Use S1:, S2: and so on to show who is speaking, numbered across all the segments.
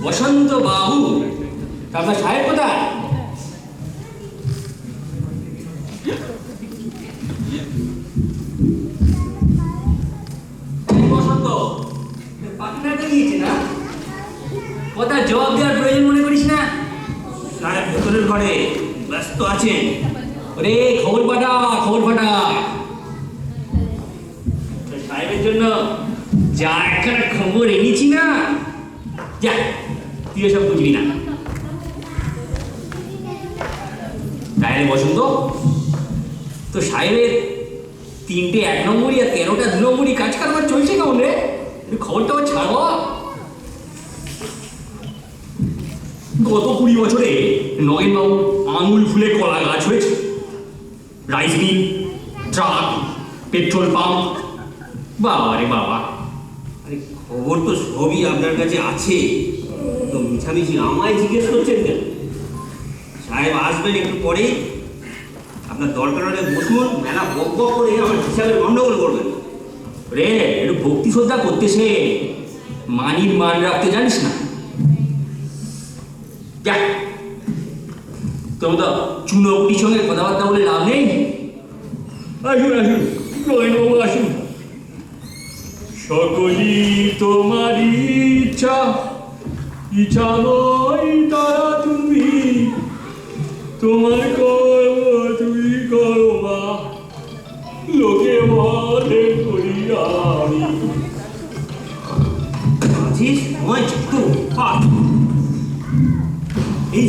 S1: বসন্ত বাবু, আপনার সাহেব কোথায়? বসন্ত পাখিটা গিয়েছে না, কথা জবাব দেওয়ার প্রয়োজন মনে করিস না। সাহেব ভেতরের ঘরে ব্যস্ত আছেন। ওরে খবর পাঠা, খবর পাঠা। সাহেবের জন্য যা একখানা খবর এনেছি না, যা তুই এসব বুঝবি না। তাহলে বসন্ত, তো সাহেবের 3টে 1 নম্বরই আর 13টা 2 নম্বরই কাজ কারবার চলছে কেমন রে? খবরটা ছাড়ব। গত 20 বছরে নগেনবাবু আঙুল ফুলে কলা গাছ হয়েছে, rice mill, truck, petrol pump. বাবা রে বাবা,
S2: আরে খবর তো সবই আপনার কাছে আছে, তো মিছামিছি আমায় জিজ্ঞেস করছেন কেন? সাহেব আসবেন একটু পরে, আপনার দরকার হলে বসুন, মেলা বক বক করে আমার হিসাবে গন্ডগোল করবেন।
S1: রে একটু ভক্তি শ্রদ্ধা করতেছে, মানির মান রাখতে জানিস না। তোর তো চুনোপুটির সঙ্গে কথাবার্তা বলে লাভ নেই। আসুন আসুন, নগেনবাবু আসুন। সকলই তোমার ইচ্ছা, ইচ্ছা নয় তারা তুমি, তোমার কর্ম তুমি করো মা, লোকে বলে করি আমি।
S2: মাঝে সময় যত পাঠ, এই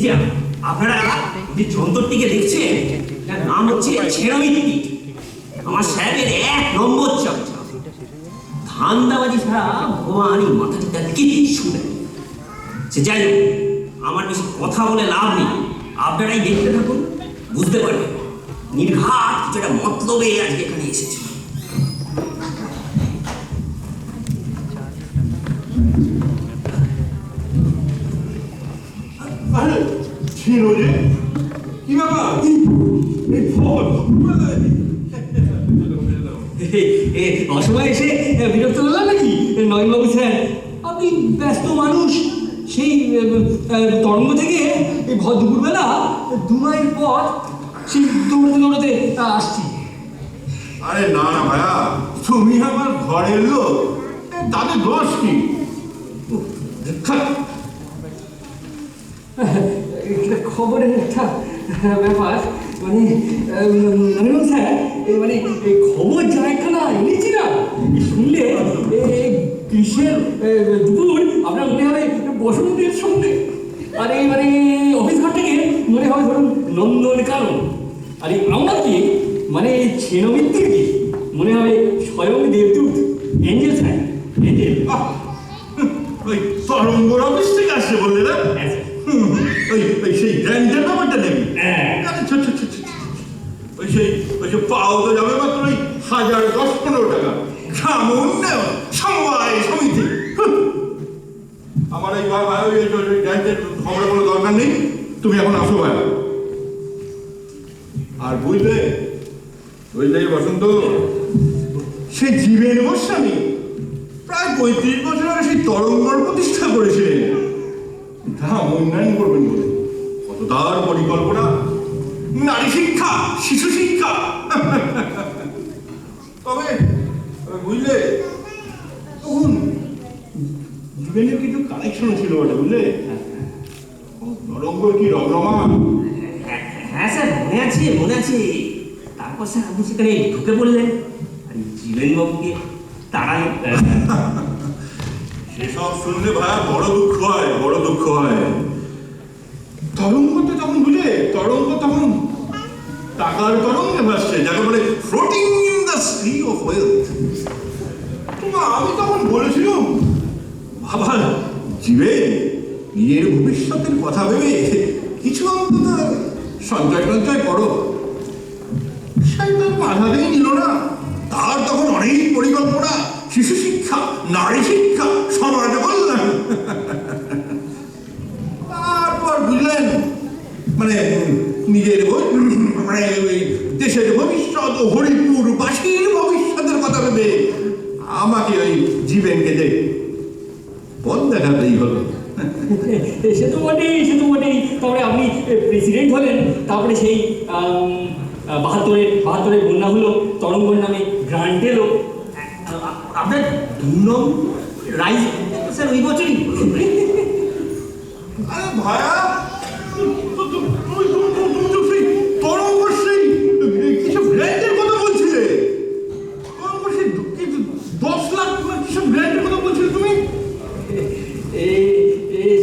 S2: যে আপনারা যে যন্ত্রটিকে দেখছেন, তার নাম হচ্ছে ছেড়মিত্তি। আমার সাহেবের 1 নম্বর চর্চা। ধান্দাবাজি ছাড়া ভগবানই মাথাটি তার কিচ্ছু নেই। সে যাই হোক, আমার বেশি কথা বলে লাভ নেই, আপনারাই দেখতে থাকুন, বুঝতে পারবেন নির্ঘাত কিছু একটা মতলবে আজকে এখানে এসেছে।
S3: ছিল যে কি ব্যাপার?
S1: অসময় এসে বিরক্ত করলাম নাকি নগেনবাবু স্যার? আপনি ব্যস্ত মানুষ, সেই তরঙ্গ থেকে এই ভর দুপুরবেলা 2 মাইল পথ সেই দৌড়াতে দৌড়াতে আসছি।
S3: আরে না না ভাইয়া, তুমি আমার ঘরের লোক, তাদের দোষ কি?
S1: খবরের একটা ব্যাপার, মানে নগেনবাবু স্যার, মানে খবর যা একখানা এনেছি না, শুনলে গ্রীষ্মের দুপুর আপনার মনে হবে বসন্তের সঙ্গে, আর এই মানে অফিস ঘর থেকে মনে হয় ধরুন নন্দন কারণ, আর এই আমরা কি মানে ছেনমিত্তির কি মনে হবে স্বয়ং দেবদূত, এঞ্জেল স্যার, এঞ্জেল।
S3: ওই তরঙ্গর অফিস থেকে আসছে বললে না? ওই সেই গ্র্যান্ডের ব্যাপারটা নেই। ওই সেই পাও তো যাবে মাত্র ওই 1010-15 টাকা। গ্রাম উন্নয়ন সমবায় সমিতি। আমার এই গ্র্যান্ডের খবরের কোনো দরকার নেই, তুমি এখন আসো ভাই। আর বুঝলে বসন্ত, সেই জীবেন গোস্বামী প্রায় 35 বছর আগে সেই তরঙ্গর প্রতিষ্ঠা করেছিলেন গ্রাম উন্নয়ন করবেন বলে। কত তার পরিকল্পনা, নারী শিক্ষা, শিশু শিক্ষা। তবে বুঝলে তখন জীবনের কিছু কালেকশন ছিল ওটা, বুঝলে তরঙ্গর কি রমরমা।
S2: হ্যাঁ স্যার, মনে আছে। তারপর স্যার আপনি সেখানে ঢুকে পড়লেন, আর জীবনবাবুকে তাড়াই।
S3: সেসব শুনলে ভাইয়া বড় দুঃখ হয়। তরঙ্গ তো তখন বুঝলে, তরঙ্গ তখন টাকার তরঙ্গে ভাসছে, যাকে বলে floating in the sea of wealth. আমি তখন বলেছিলাম, বাবা জীবে নিজের ভবিষ্যতের কথা ভেবে কিছু অন্তত সঞ্চয় করো। সেই তার বাধাতেই নিল না। তার তখন অনেক পরিকল্পনা, শিশু শিক্ষা, নারী শিক্ষা, সমাজ কল্যাণ। তারপর বুঝলেন মানে নিজের মানে ওই দেশের ভবিষ্যৎ ও হরিপুরবাসীর ভবিষ্যতের কথা ভেবে আমাকে ওই জীবনকে পথ দেখাতেই হলো।
S1: সে তো বটেই, সে তো বটেই। তারপরে আপনি প্রেসিডেন্ট হলেন, তারপরে সেই 72-এর বন্যা হলো, তরঙ্গর নামে গ্রান্ট এলো।
S2: আপনার 2 নম্বর রাইজ স্যার ওই বছরই।
S3: আরে ভায়া, তুমি তো সেই তরঙ্গ সেই কিসব গ্র্যান্ডের কথা বলছিলে। তরঙ্গ সেই 10 লাখ কিসব গ্র্যান্ডের কথা বলছিলে তুমি।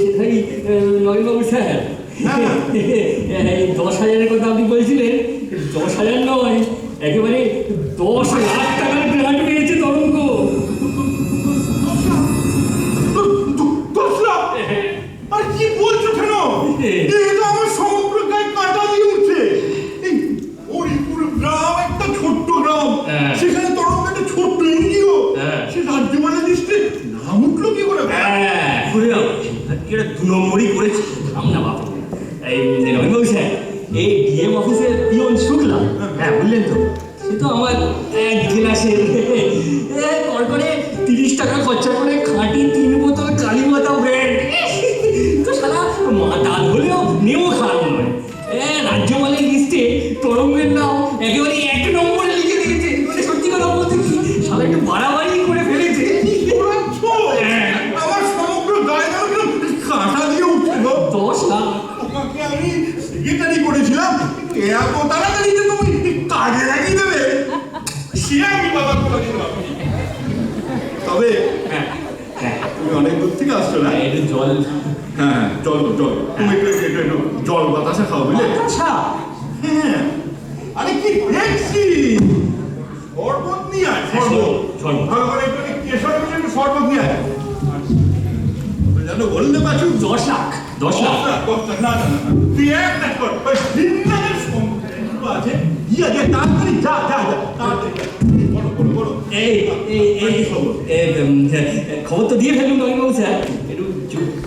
S1: সেটাই নবীনবাবু স্যার, এই 10,000-এর কথা আপনি বলছিলেন। 10,000 নয়, একেবারে 10 লাখ টাকার গ্রান্ট পেয়েছে তরঙ্গ।
S3: 10 লাখ? আরে কি বলছো কেন? এটা আমার সমগ্র গায়ে কাঁটা দিয়ে উঠছে। এই হরিপুর গ্রাম একটা ছোট্ট গ্রাম, সেখানে তরঙ্গ একটা ছোট্ট এনজিও, সে রাজ্যমালা লিস্টে নাম উঠলো কি করে?
S2: এটা 2 নম্বরই করেছে।
S1: না বাবু, এই নবীনবাবু স্যার, এই ডিএম অফিসের পিয়ন শুক্লা,
S2: হ্যাঁ বললেন তো।
S1: সে তো আমার এক গ্লাসের করে 30 টাকা খরচা করে খাঁটি 3 বোতল কালীমাতা ব্র্যান্ড। তো সারা মাতাল হলেও নেও খারাপ নয়। রাজ্যপালের লিস্টে তরঙ্গের নাম একেবারে 1 নম্বরে লিখে দিয়েছে। মানে সত্যি কথা বলতে কি, সারা একটু বাড়াবাড়ি করে ফেলেছে।
S3: আমার সমগ্র গায়ে কাঁটা দিয়ে উঠছিল।
S1: 10 লাখ
S3: তোমাকে আমি সেক্রেটারি করেছিলাম, এত তাড়াতাড়ি যে তুমি কাজে লাগিয়ে দেবে সে আমি বাবা করেছিলাম। তবে তুমি অনেক দূর থেকে আসছো না?
S1: একটু জল।
S3: হ্যাঁ, জল জল, তুমি একটু জল বাতাসা খাও, বুঝলে?
S1: আচ্ছা,
S3: হ্যাঁ, আরে কি দেখছি, শরবত নিয়ে আয়, শরবত। ভালো করে একটু কেশর দিয়ে একটু শরবত নিয়ে আয়। জানো বলতে পারছো
S1: 10 লাখ। 10 লাখ
S3: না, তুই এক কাজ কর, ওই সিন্দানের সম্পর্ক আছে, ইয়া যে তাড়াতাড়ি যা তাড়াতাড়ি যা। বলো।
S1: এই খবর তো দিয়ে ফেলুন নবীনবাবু স্যার, একটু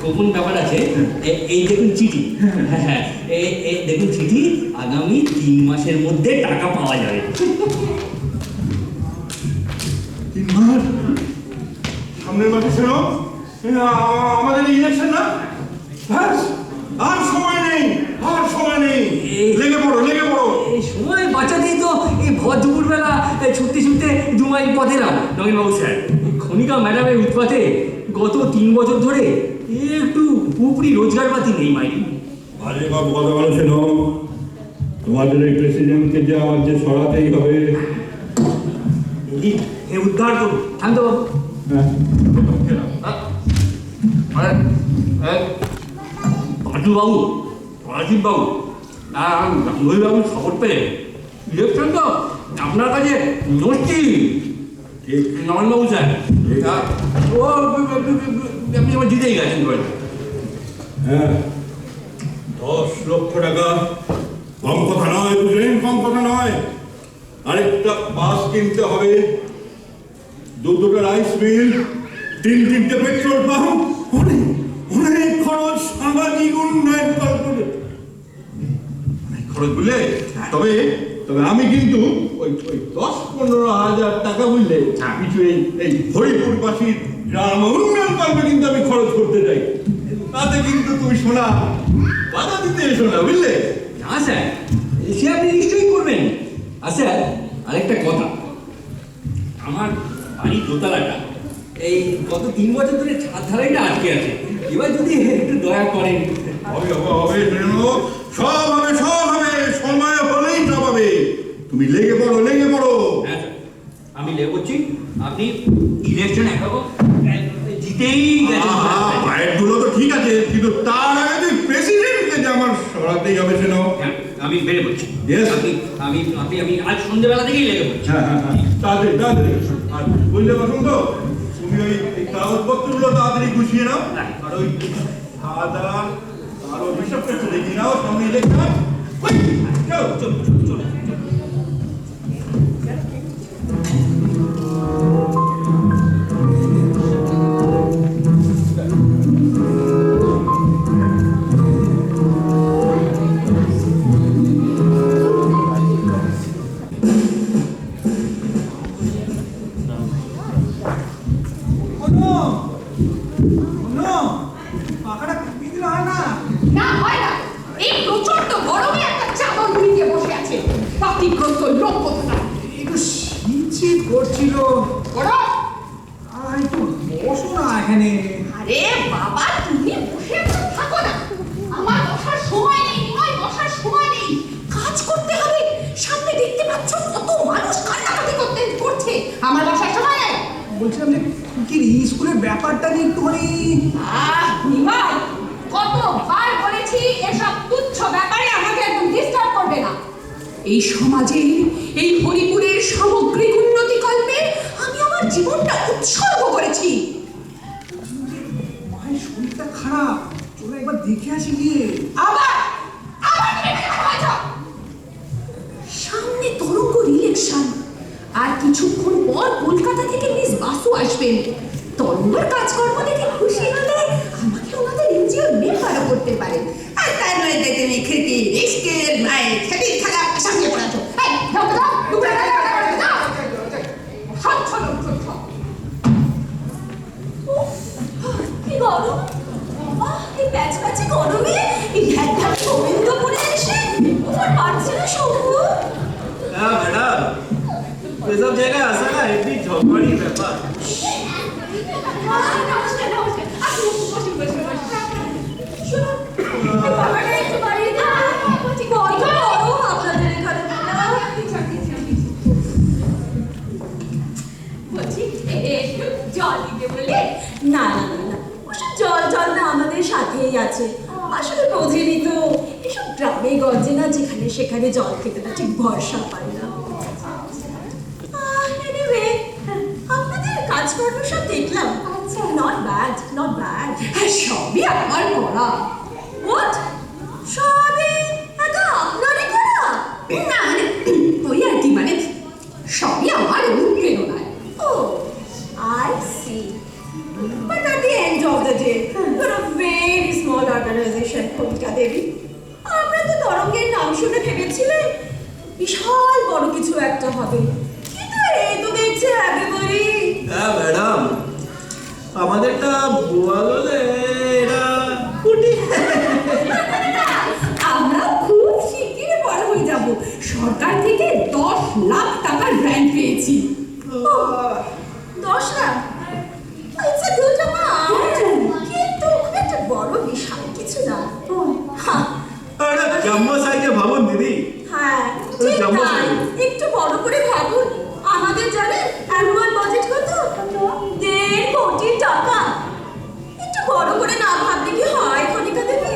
S1: গোপন ব্যাপার আছে। এই দেখুন চিঠি, হ্যাঁ এই দেখুন চিঠি, আগামী 3 মাসের মধ্যে টাকা পাওয়া যাবে।
S3: 3 মাস? সামনের মাসে শোনো, আমাদের ইলেকশন না, ব্যাস আর সময় নেই, লেগে পড়ো।
S1: এই সময় বাঁচাতেই তো এই ভর দুপুরবেলা ছুটতে 2 মাইল পথ এলাম নবীনবাবু স্যার। খনিকা ম্যাডামের উৎপাতে গত 3 বছর ধরে একটু পুরোপুরি রোজগারপাতি নেই মাইরি।
S4: আরে বাবু, কথা বলো শোনো, তোমাদের এই প্রেসিডেন্টকে যে আমার যে সরাতেই হবে।
S2: এ উদ্ধার করুন।
S1: থামতো বাবু। পাটুবাবু, রাজীববাবু, গাঙ্গুলিবাবু খবর পেয়ে ইলেকশন তো আপনার কাছে নড়ছি। নবীনবাবু স্যার, আপনি আমার জিতেই গেছেন।
S4: হ্যাঁ, 10 লক্ষ টাকা কম কথা নয়, বুঝলেন? কম কথা নয়। আরেকটা বাস কিনতে হবে, 2টা রাইস মিল, 3-3টে পেট্রোল পাম্প, অনেক খরচ, সামাজিক উন্নয়ন
S3: খরচ বুঝলে। তবে আমি কিন্তু ওই 10-15 হাজার টাকা বুঝলে কিছু এই হরিপুরবাসীর গ্রাম উন্নয়ন কল্পে কিন্তু আমি খরচ করতে চাই। তাতে কিন্তু তুমি শোনা বাধা দিতে এসো না, বুঝলে?
S1: না স্যার, সে আপনি নিশ্চয়ই করবেন। আচ্ছা, আরেকটা কথা, আমার বাড়ির দোতলাটা এই গত 3 বছর ধরে ছাদ ঢালাইটা আটকে আছে। এবার যদি একটু দয়া করেন।
S3: হবে সব হবে, সময় হলেই সব হবে। তুমি লেগে পড়ো।
S1: হ্যাঁ স্যার, আমি লেগোচ্ছি। আপনি ইলেকশন এখনো জিতেই গেছেন।
S3: পায়ের ধুলো তো ঠিক আছে, কিন্তু তার আগে তুই প্রেসিডেন্টকে যে আমার সরাতেই হবে শোনো।
S1: হ্যাঁ, আমি বেড়ে পড়ছি।
S3: Yes.
S1: আমি আজ সন্ধ্যেবেলা থেকেই লেগে পড়ছি।
S3: হ্যাঁ, তাড়াতাড়ি। আর বুঝলে বসন্ত, তুমি ওই কাগজপত্রগুলো তাড়াতাড়ি গুছিয়ে নাও। আর ওই খাওয়া আর ওই হিসাবটা একটু দেখি নাও, সামনে ইলেকশন। চলো।
S1: লোক কোথায়?
S5: একটু শীত করছিল।
S1: ওরা
S5: একটু বসো না এখানে।
S6: আরে বাবা তুমি বসে থাকো না, আমার বসার সময় নেই, নিমাই বসার সময় নেই, কাজ করতে হবে। সামনে দেখতে পাচ্ছ কত মানুষ কান্নাকাটি করছে, আমার বসার সময় নেই।
S5: বলছিলাম যে কি স্কুলের ব্যাপারটা নিয়ে একটুখানি।
S6: নিমাই কতবার বলেছি এসব তুচ্ছ ব্যাপারে আমাকে একদম ডিস্টার্ব করবে না। এই সমাজে এই হরিপুরের সামগ্রিক উন্নতি কল্পে আমি আমার জীবনটা উৎসর্গ করেছি।
S5: মায়ের শরীরটা খারাপ, চলো একবার দেখে আসি গিয়ে।
S6: আবার আবার তুমি বের হয়েছ। সামনে তরঙ্গ ইলেকশন, আর কিছুক্ষণ পর কলকাতা থেকে মিস বাসু আসবেন। তরঙ্গের কাজকর্ম দেখে খুশি হলে আমাকে ওনাদের এনজিও মেম্বারও করতে পারে। আর তার মধ্যে তুমি খিড়কি রিস্কের মায়ের খেতে খেলা সামনে পড়াছো। এই দাও দাও তুমি দাও স্বচ্ছ লোক স্বচ্ছ। কি গরম বাবা, এই প্যাচপ্যাচে গরমে এই ঢ্যাক গোবিন্দপুরে এসে ওর পারছে না শম্ভু।
S2: হ্যাঁ ম্যাডাম, এসব জায়গায় আসা না একটি ঝগড়ারই ব্যাপার।
S6: নমস্কার নমস্কার, আপনি বসুন বসুন বসুন। শুনুন এই বাবাটা একটু বাড়িয়ে দাও। বলছি বড্ড গরম আপনাদের এখানে। বলছি একটু জল দিতে বলে। না না না না, ওসব জল জল না, আমাদের সাথেই আছে। আসলে বোঝেনি তো, এসব গ্রামে গঞ্জে না যেখানে সেখানে জল খেতে না ঠিক ভরসা পাই না। Anyway, আপনাদের কাজকর্ম সব দেখলাম। আচ্ছা, নট ব্যাড নট ব্যাড। হ্যাঁ, সবই আমার করা। হোয়াট? সবই একা আপনারই করা? না মানে ওই আর কি, মানে সবই আমার অনুপ্রেরণায়। Oh I see. But at the end of the day, we're a very small organization, কবিতা দেবী। আমরা তো তরঙ্গের নাম শুনে ভেবেছিলাম বিশাল বড় কিছু একটা হবে, কিন্তু এই তো দেখছি একেবারেই।
S2: হ্যাঁ ম্যাডাম, আমাদেরটা বলে এরা কুটি।
S6: আমরা খুব শিগগিরই বড় হয়ে যাব। সরকার থেকে 10 লাখ টাকার গ্র্যান্ট পেয়েছি। 10 lakh? It's a good amount. কিন্তু খুব একটা বড় বিশাল কিছু না। হ্যাঁ
S2: আরে জাম্বো সাইজে ভাবুন দিদি।
S6: হ্যাঁ ঠিক তাই। একটু বড় করে ভাবুন। আমাদের জানেন অ্যানুয়াল বাজেট কত? 1.5 কোটি টাকা। একটু বড় করে না ভাবলে কি হয় খনিকা দেবী?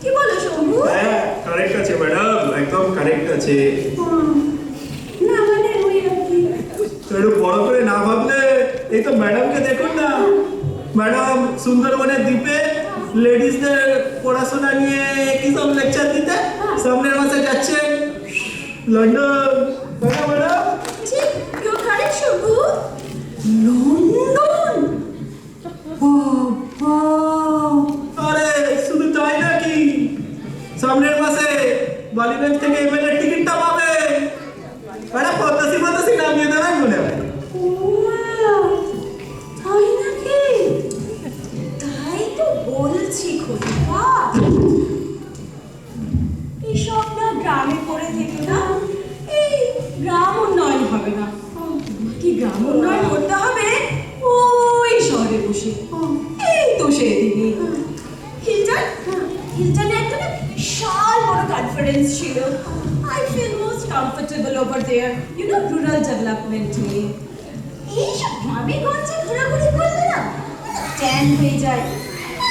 S6: কি বলো শম্ভু?
S2: হ্যাঁ কারেক্ট আছে ম্যাডাম, একদম কারেক্ট আছে।
S6: না মানে ওই আর কি।
S2: একটু বড় করে না ভাবলে এই তো ম্যাডামকে দেখুন না, ম্যাডাম সুন্দরবনের দ্বীপে লেডিসদের পড়াশোনা নিয়ে কি সব লেকচার দিতে সামনের মাসে যাচ্ছে লন্ডন। ম্যাডাম
S6: ঠিক, ইউ কারেক্ট শম্ভু। লন্ডন? বাবা!
S2: আরে শুধু তাই নাকি, সামনের মাসে বালিগঞ্জ থেকে এমএলএ টিকিটটা পাবে। আরে পদ্মাসি নামিয়ে দেবেন মনে হয়।
S6: তাই নাকি? তাই তো বলছি খোকা, এসব না গ্রামে পড়ে থেকে না এই গ্রাম উন্নয়ন হবে না। কি গ্রাম উন্নয়ন করতে হবে ওই শহরে বসে। এই তো সেদিনই হিলটনে একটা না বিশাল বড় কনফারেন্স ছিল। I feel most comfortable over there, you know, rural development নিয়ে। এইসব গ্রামে গঞ্জে ঘোরাঘুরি করলে না ট্যান হয়ে যায়,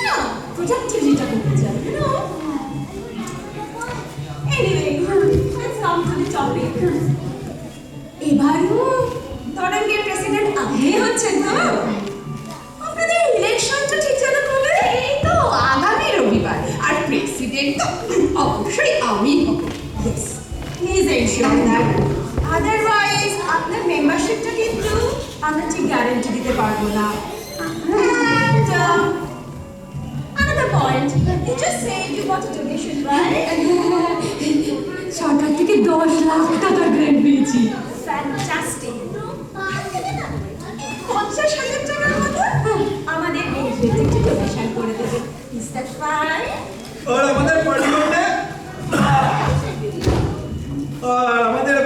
S6: না প্রোডাক্টিভিটিটা কমে যায়, you know? Anyway, let's come to the topic. এবারও তরঙ্গের প্রেসিডেন্ট আপনি হচ্ছেন তো? আপনাদের ইলেকশনটা ঠিক যেন কবে? এই তো আগামী রবিবার। আর প্রেসিডেন্ট তো অবশ্যই আমি হব। Yes, please ensure that. Otherwise, আপনার মেম্বারশিপটা কিন্তু আমরা ঠিক গ্যারান্টি দিতে পারবো না। And another point, you just said you got a donation, right?
S1: সরকার থেকে 10 লাখ টাকা গ্র্যান্ট পেয়েছি।
S6: Fantastic. 50,000 টাকার মতো আমাদের মেম্বারশিপটা একটু ডোনেশন করে দেবেন। Is that fine?
S2: আর আমাদের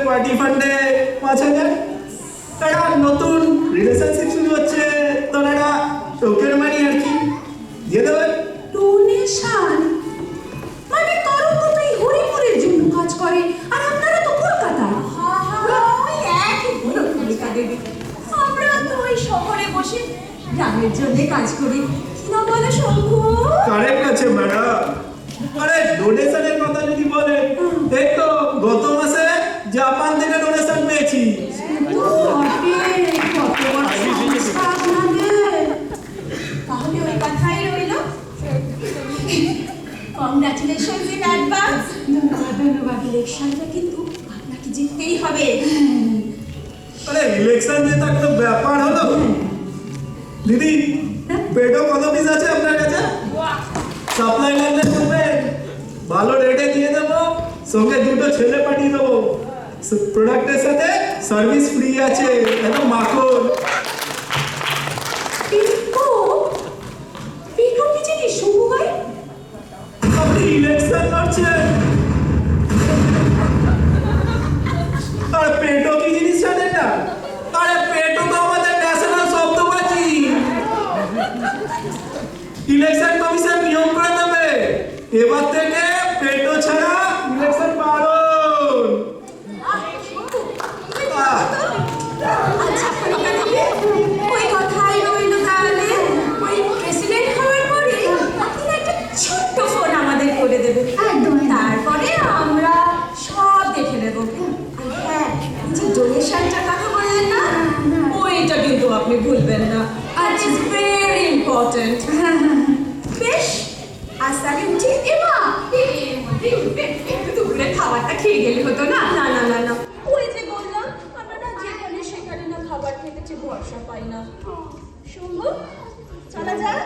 S2: পার্টি
S5: পার্টি ফান্ডে 5,000। একটা নতুন রিলেশনশিপ শুরু হচ্ছে, তোর একটা টোকেন মানি আর কি দিয়ে দেবেন।
S6: ডোনেশন মানে তরঙ্গ তো এই হরিপুরের জন্য কাজ করে, আর আপনারা তো কলকাতা। ওই একই বলো কলিকা দেবী, আমরা তো ওই শহরে বসে গ্রামের জন্য কাজ করি, কি না বলে শঙ্কু?
S5: কারেক্ট আছে ম্যাডাম। আরে ডোনেশনের কথা যদি বলেন, এই তো গত মাসে জাপান থেকে ডোনেশন পেয়েছি।
S6: তো বটে, কত বড় সংস্থা আপনাদের। তাহলে ওই কথাই রইল, কংগ্রাচুলেশন ইন অ্যাডভান্স। ধন্যবাদ। ইলেকশনটা কিন্তু আপনাকে জিততেই হবে।
S5: আরে ইলেকশন জেতা কোনো ব্যাপার হলো? দিদি, পেটো কত পিস আছে আপনার কাছে? সাপ্লাই লাগলে করবেন, ভালো রেটে দিয়ে দেবো, সঙ্গে 2টো ছেলে পাঠিয়ে দেবো। প্রোডাক্টের সাথে সার্ভিস ফ্রি আছে, একদম মাখন।
S6: পিকো পিকো কি জিনিস শঙ্কু ভাই?
S5: আপনি ইলেকশন লড়ছেন, আর পেটো কি জিনিস জানেন না? আরে পেটো তো আমাদের ন্যাশনাল শব্দবাজি। ইলেকশন কমিশন নিয়ম করে দেবে, এবার থেকে পেটো ছাড়া ইলেকশন বারণ।
S6: আচ্ছা কলিকা দেবী, ওই কথাই রইল তাহলে। ওই প্রেসিডেন্ট হওয়ার পরে আপনি একটা ছোট্ট ফোন আমাদের করে দেবেন, একদম। তারপরে আমরা সব দেখে নেব। আর হ্যাঁ, যে ডোনেশনটার কথা বললেন না, ওইটা কিন্তু আপনি ভুলবেন না, আর ইটস ভেরি ইম্পর্টেন্ট। বেশ, আজ তাহলে উঠি। এমা একটু দুপুরে খাবারটা খেয়ে গেলে হতো না? না না না না, ওই যে বললাম, আমরা না যেখানে সেখানে না খাবার খেতেছি, ভরসা পাই না। শুনবো চলা যাক?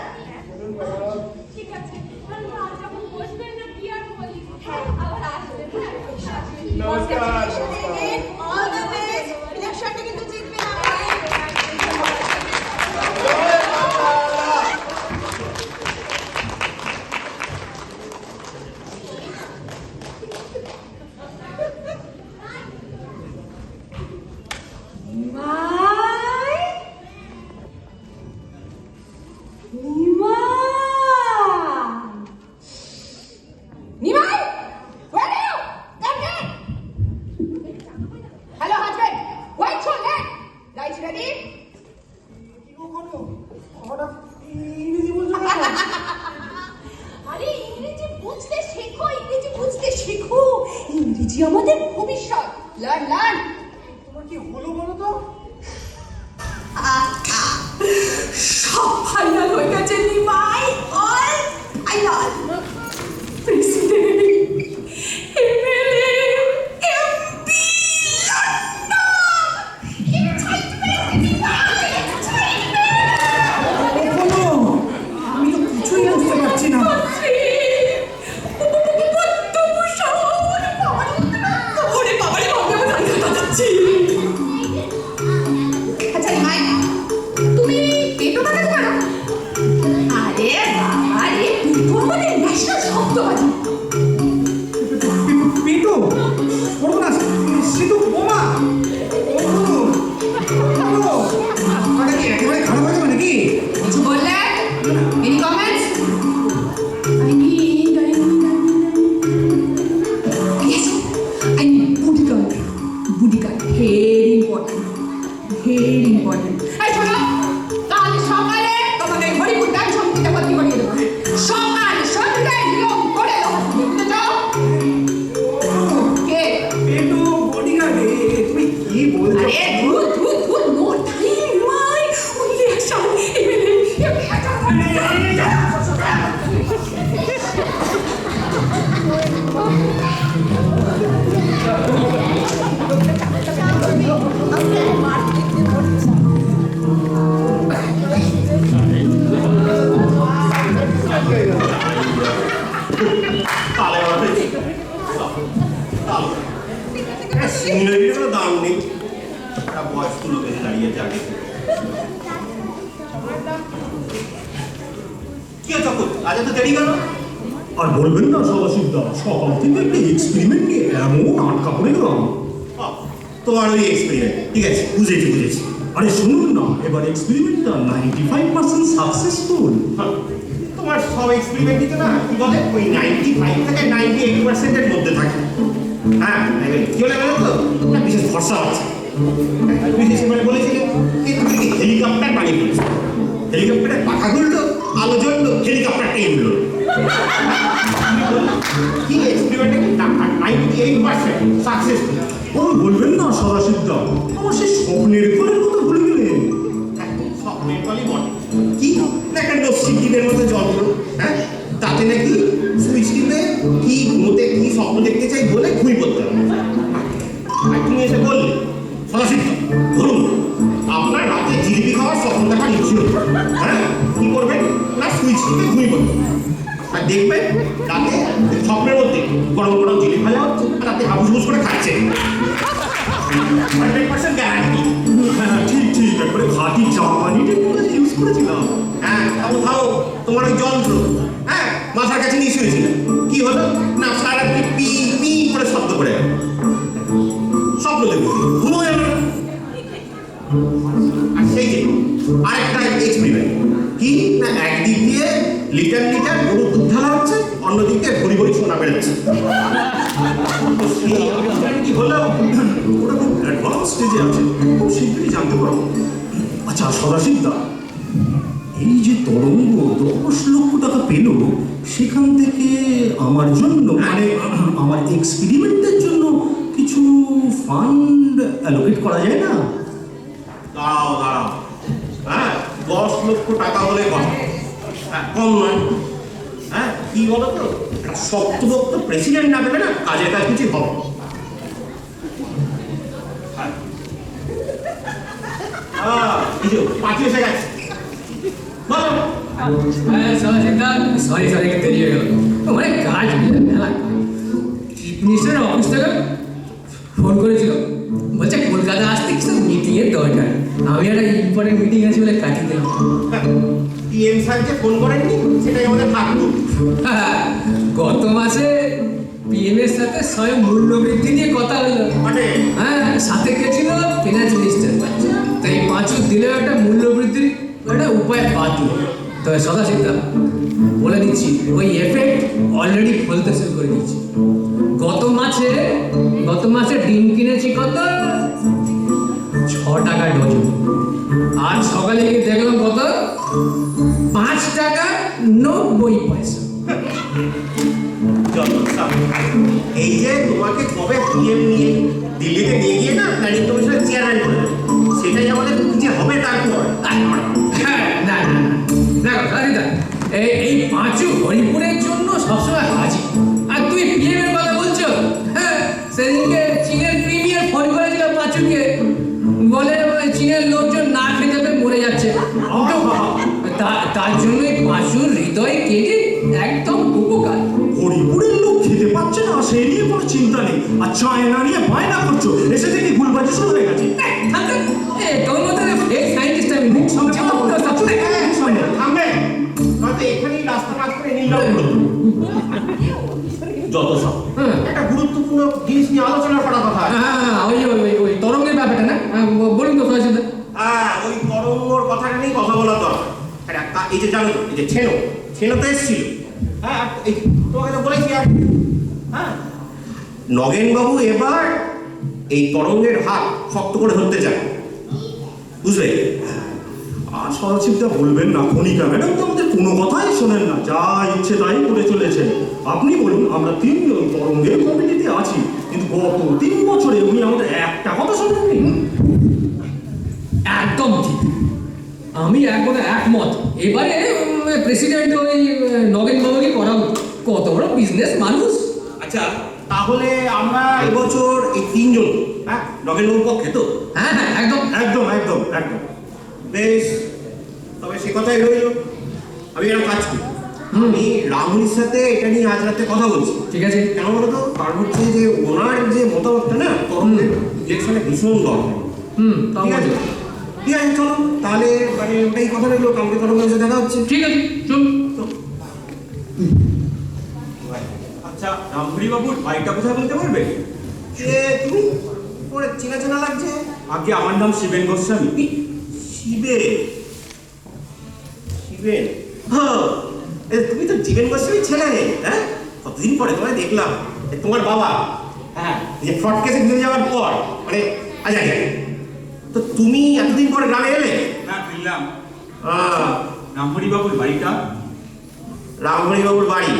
S6: ঠিক আছে, আজ যখন বসবেন না কি আর বলি, হ্যাঁ আবার আসবেন। অল দ্য বেস্ট, ইলেকশনটা কিন্তু জিতবে আমাদের ভবিষ্যৎ। Learn learn.
S5: তোমার কি হলো বলো তো?
S6: সব ফাইনাল হয়ে গেছে Nimai. All final. President, MLA, MP,
S5: আমি তো কিছুই বুঝতে পারছি না।
S6: আচ্ছা নিমাই, তুমি পেটো বাজাতে পারো? আরে বাবা রে, পেটো আমাদের ন্যাশনাল শব্দবাজি।
S5: পেটো বলবো না, সে তো বোমা। ওটা কি একেবারে খারাপ হয়ে যাবে নাকি?
S6: কিছু বললে? Any comments? I need bodyguard. Bodyguard, very important. Very important. এই শোনো, কাল সকালে তোমাদের হরিপুর ব্যাংক সমিতিতে ভর্তি করিয়ে দেবো। সকাল সন্ধ্যায় নিয়ম করে দেবো, বুঝেছো? কে?
S5: পেটো বডিগার্ড, তুমি কি বলছো?
S6: আরে ধুর ধুর ধুর, no time, my election.
S3: সিনিয়রিটির কোনো দাম নেই, একটা বয়স্ক লোক এসে দাঁড়িয়েছে আগে। কি হচ্ছে আজ এত দেরি কেন?
S7: আর বলবেন না সদাশিবদা, সকাল থেকে একটা এক্সপেরিমেন্ট নিয়ে এমন আটকা পড়ে গেলাম।
S2: তোমার ওই এক্সপেরিমেন্ট। ঠিক আছে, বুঝেছি বুঝেছি।
S5: আরে শুনুন না, এবার এক্সপেরিমেন্টটা 95% সাকসেসফুল।
S2: তোমার সব এক্সপেরিমেন্টই তো না কি বলে ওই 95 থেকে 98% এর মধ্যে থাকে। হ্যাঁ, এবার কি হলে বলো তো, না বিশেষ ভরসা আছে। বিশেষ মানে বলেছিলে যে তুমি হেলিকপ্টার বানিয়ে ফেলেছো, হেলিকপ্টারের পাখা ঘুরলো, আলো জ্বললো, হেলিকপ্টারটাই উঠলো। কি এক্সপেরিমেন্টে 98% সাকসেসফুল।
S5: ও বলবেন না সদাশিবদা, আমার সেই স্বপ্নের ঘরের কথা ভুলে গেলেন।
S2: স্বপ্নের কলই বটে। কি না একটা লস্যিদের মতো যন্ত্র, হ্যাঁ, তাতে নাকি সুইচ টিপে কি ঘুমোতে কি স্বপ্ন দেখতে চাই বলে ঘুমিয়ে পড়তে হবে। আর তুমি এসে বললে সদাশিব ধরুন আপনার রাতে জিলিপি খাওয়ার স্বপ্ন দেখার ইচ্ছে হলো, হ্যাঁ, কি করবেন না সুইচ টিপে ঘুমিয়ে পড়বেন। আর দেখবেন রাতে স্বপ্নের মধ্যে গরম গরম জিলিপি ভাজা হচ্ছে, আর রাতে হাবুস করে খাচ্ছে। 100% গ্যারান্টি।
S5: হ্যাঁ ঠিক ঠিক, একবারে খাঁটি জাপানি টেকনোলজি ইউজ করেছিলাম।
S2: হ্যাঁ, তাও তোমার ওই যন্ত্র, হ্যাঁ, মাথার কাছে নিয়ে শুয়েছিল। কি হলো না সারা রাত্রি পি পি করে শব্দ করে গেল। স্বপ্ন দেখবো ঘুমো গেল। আর সেই যে আরেকটা এক্সপেরিমেন্ট কি না একদিক দিয়ে লিটার লিটার গরুর দুধ ঢালা হচ্ছে, অন্যদিক দিয়ে ভরি ভরি সোনা বেরোচ্ছে। কি হলো
S5: ওটা খুব অ্যাডভান্স স্টেজে আছে, খুব শীঘ্রই জানতে পারবো। আচ্ছা সদাশিবদা, এই যে তরঙ্গ 10 লক্ষ টাকা পেল, সেখান থেকে আমার জন্য মানে আমার এক্সপেরিমেন্টের জন্য কিছু ফান্ড অ্যালোকেট করা যায় না?
S2: দাঁড়াও দাঁড়াও, হ্যাঁ 10 লক্ষ টাকা বলে কথা, হ্যাঁ কম নয়। হ্যাঁ কি বলো তো, একটা শক্তভক্ত প্রেসিডেন্ট না পেলে না কাজের কাজ কিছু হবে। এই যে পাঠিয়ে এসে গেছে, বলো।
S1: সরি একটু দেরি হয়ে গেল, অনেক কাজ মেলা চিফ মিনিস্টারের অফিস থেকে ফোন করেছিল, বলছে কলকাতা আসতে কিছু মিটিংয়ের দরকার। আমি একটা ইম্পর্টেন্ট মিটিং আছে বলে কাটিয়ে দিলাম।
S2: পিএম স্যারকে ফোন করেননি, সেটাই আমাদের থাকতো।
S1: গত মাসে পিএম এর সাথে স্বয়ং মূল্য বৃদ্ধি নিয়ে কথা হলো।
S2: মানে
S1: হ্যাঁ, সাথে কে ছিল ফিনান্স মিনিস্টার। তাই পাঁচু দিলে একটা মূল্য বৃদ্ধির একটা উপায় বাতিল। তবে সদাশিবদা বলে দিচ্ছি, ওই এফেক্ট অলরেডি ফলতে শুরু করে দিয়েছি। গত মাসে ডিম কিনেছি কত, 6 টাকা ডজন। আর সকালে গিয়ে দেখলাম কত, 5 টাকা 90 পয়সা।
S2: এই যে তোমাকে কবে পিএম নিয়ে দিল্লিতে নিয়ে গিয়ে না প্ল্যানিং কমিশনের চেয়ারম্যান করে দেবে, সেটাই আমাদের যে হবে তারপর।
S1: হ্যাঁ, না সদাশিবদা, এই পাঁচু হরিপুরের জন্য সবসময় হাজির। আর তুই পিএম এর কথা বলছো? হ্যাঁ, সেদিনকে চীনের প্রিমিয়ার ফোন করেছিল পাঁচুকে, বলে চীনের লোকজন না খেতে পেয়ে মরে যাচ্ছে। তার জন্যই পাঁচুর হৃদয় কেটে একদম উপকার।
S5: হরিপুরের লোক খেতে পাচ্ছে না, সে নিয়ে কোনো চিন্তা নেই। আর চায়না নিয়ে বায়না করছো, এসে থেকে ভুলবাজি শুরু হয়ে গেছে।
S1: তোর মতো ফেক সায়েন্টিস্ট আমি মুখ সঙ্গে
S2: থামবে, হয়তো এখানেই রাস্তা পাস করে নিলাম। যত সব একটা গুরুত্বপূর্ণ জিনিস নিয়ে আলোচনা করার কথা।
S1: হ্যাঁ, ওই তরঙ্গের ব্যাপারটা না, বলুন তো সদাশিবদা।
S2: হ্যাঁ, ওই তরঙ্গর কথাটা নিয়ে কথা বলা দরকার। এই যে জানো তো, এই যে ছেনো তো এসেছিল। হ্যাঁ, এই তোমাকে তো বলেছি। হ্যাঁ, নগেনবাবু এবার এই তরঙ্গের হাত শক্ত করে ধরতে চায়, বুঝলে?
S5: আর সদাশিবদা বলবেন না, কণিকা ম্যাডাম তো আমাদের কোনো কথাই শোনেন না, যা ইচ্ছে তাই করে চলেছেন। আপনি বলুন, আমরা 3 জন তরঙ্গের কমিটিতে আছি, কিন্তু গত 3 বছরে উনি আমাদের একটা কথা শোনেননি।
S1: একদম ঠিক, আমি একবারে একমত। এবারে প্রেসিডেন্ট ওই নগেন বাবুকে করা কত বড় বিজনেস মানুষ।
S2: আচ্ছা, তাহলে আমরা এবছর এই 3 জন, হ্যাঁ, নগেনবাবুর পক্ষে তো?
S1: হ্যাঁ, একদম
S5: একদম একদম একদম।
S2: বেশ, তবে সে কথাই রইল। আমি এরকম কাজ করি, আমি রাহুলের সাথে এটা নিয়ে আজ রাতে কথা বলছি।
S1: ঠিক আছে।
S2: কেন বলো তো, কারণ হচ্ছে যে ওনার যে মতামতটা না তরঙ্গের ইলেকশনে ভীষণ দরকার। ঠিক আছে, ঠিক আছে, চলো তাহলে, মানে ওটাই কথা রইলো। কালকে তরঙ্গের সাথে দেখা হচ্ছে।
S1: ঠিক আছে, চল।
S2: আচ্ছা, রামহরি বাবুর বাড়িটা কোথায় বলতে পারবে? তুমি পরে চেনা চেনা লাগছে।
S5: আগে আমার নাম শিবেন গোস্বামী।
S2: শিবেন? শিবেন? হ্যাঁ, তুমি তো জীবেন গোস্বামীর ছেলে। হ্যাঁ, কতদিন পরে তোমায় দেখলাম। তোমার বাবা, হ্যাঁ, এই যে ফ্রড কেসে ফেলে যাওয়ার পর, মানে আচ্ছা তো তুমি এতদিন পরে গ্রামে এলে?
S5: না, ফিরলাম।
S2: আহ,
S5: রামহরিবাবুর বাড়িটা?
S2: রামহরিবাবুর বাড়ি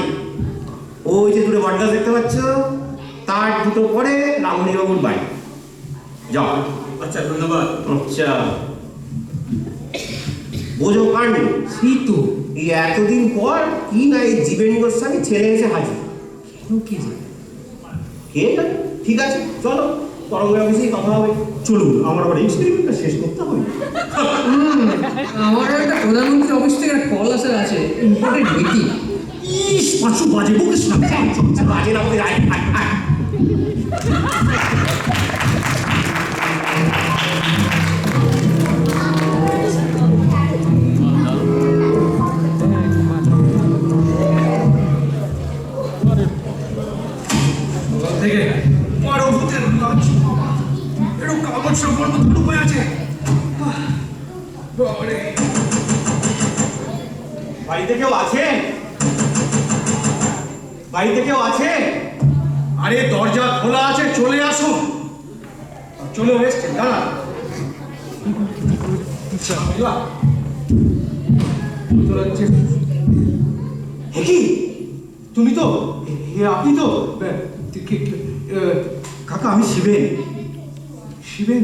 S2: ওই যে দূরে বটগাছ দেখতে পাচ্ছ, তার দুটো পরে রামহরিবাবুর বাড়ি। যাও।
S5: আচ্ছা, ধন্যবাদ।
S2: আচ্ছা, বোঝো কাণ্ড।
S1: সেই তো
S2: এই এতদিন পর কি না এই জীবেন গোস্বামী ছেলে এসে হাজির।
S1: কি জানে?
S2: কে জানে? ঠিক আছে, চলো তরঙ্গের অফিসেই কথা হবে।
S5: চলুন, আমার আবার এক্সপেরিমেন্টটা শেষ করতে হবে।
S1: আমারও একটা প্রধানমন্ত্রী অফিস থেকে একটা কল আসার আছে, ইম্পর্টেন্ট মিটিং।
S5: ইস, পাঁচু বাজে বকিস না।
S2: বাজে না বলে আয় আয় আয়।
S1: থেকে
S5: বড় ভূতের লাজ। এরকম কাগজ সম্পর্ক তো উপায় আছে। বাবারে। বাড়িতে কেউ আছে? বাড়িতে কেউ আছে? আরে দরজা খোলা আছে, চলে আসুন। চলে এসছে, দাঁড়া। কি তুমি তো? আপনি তো? কাকা, আমি শিবেন। শিবেন?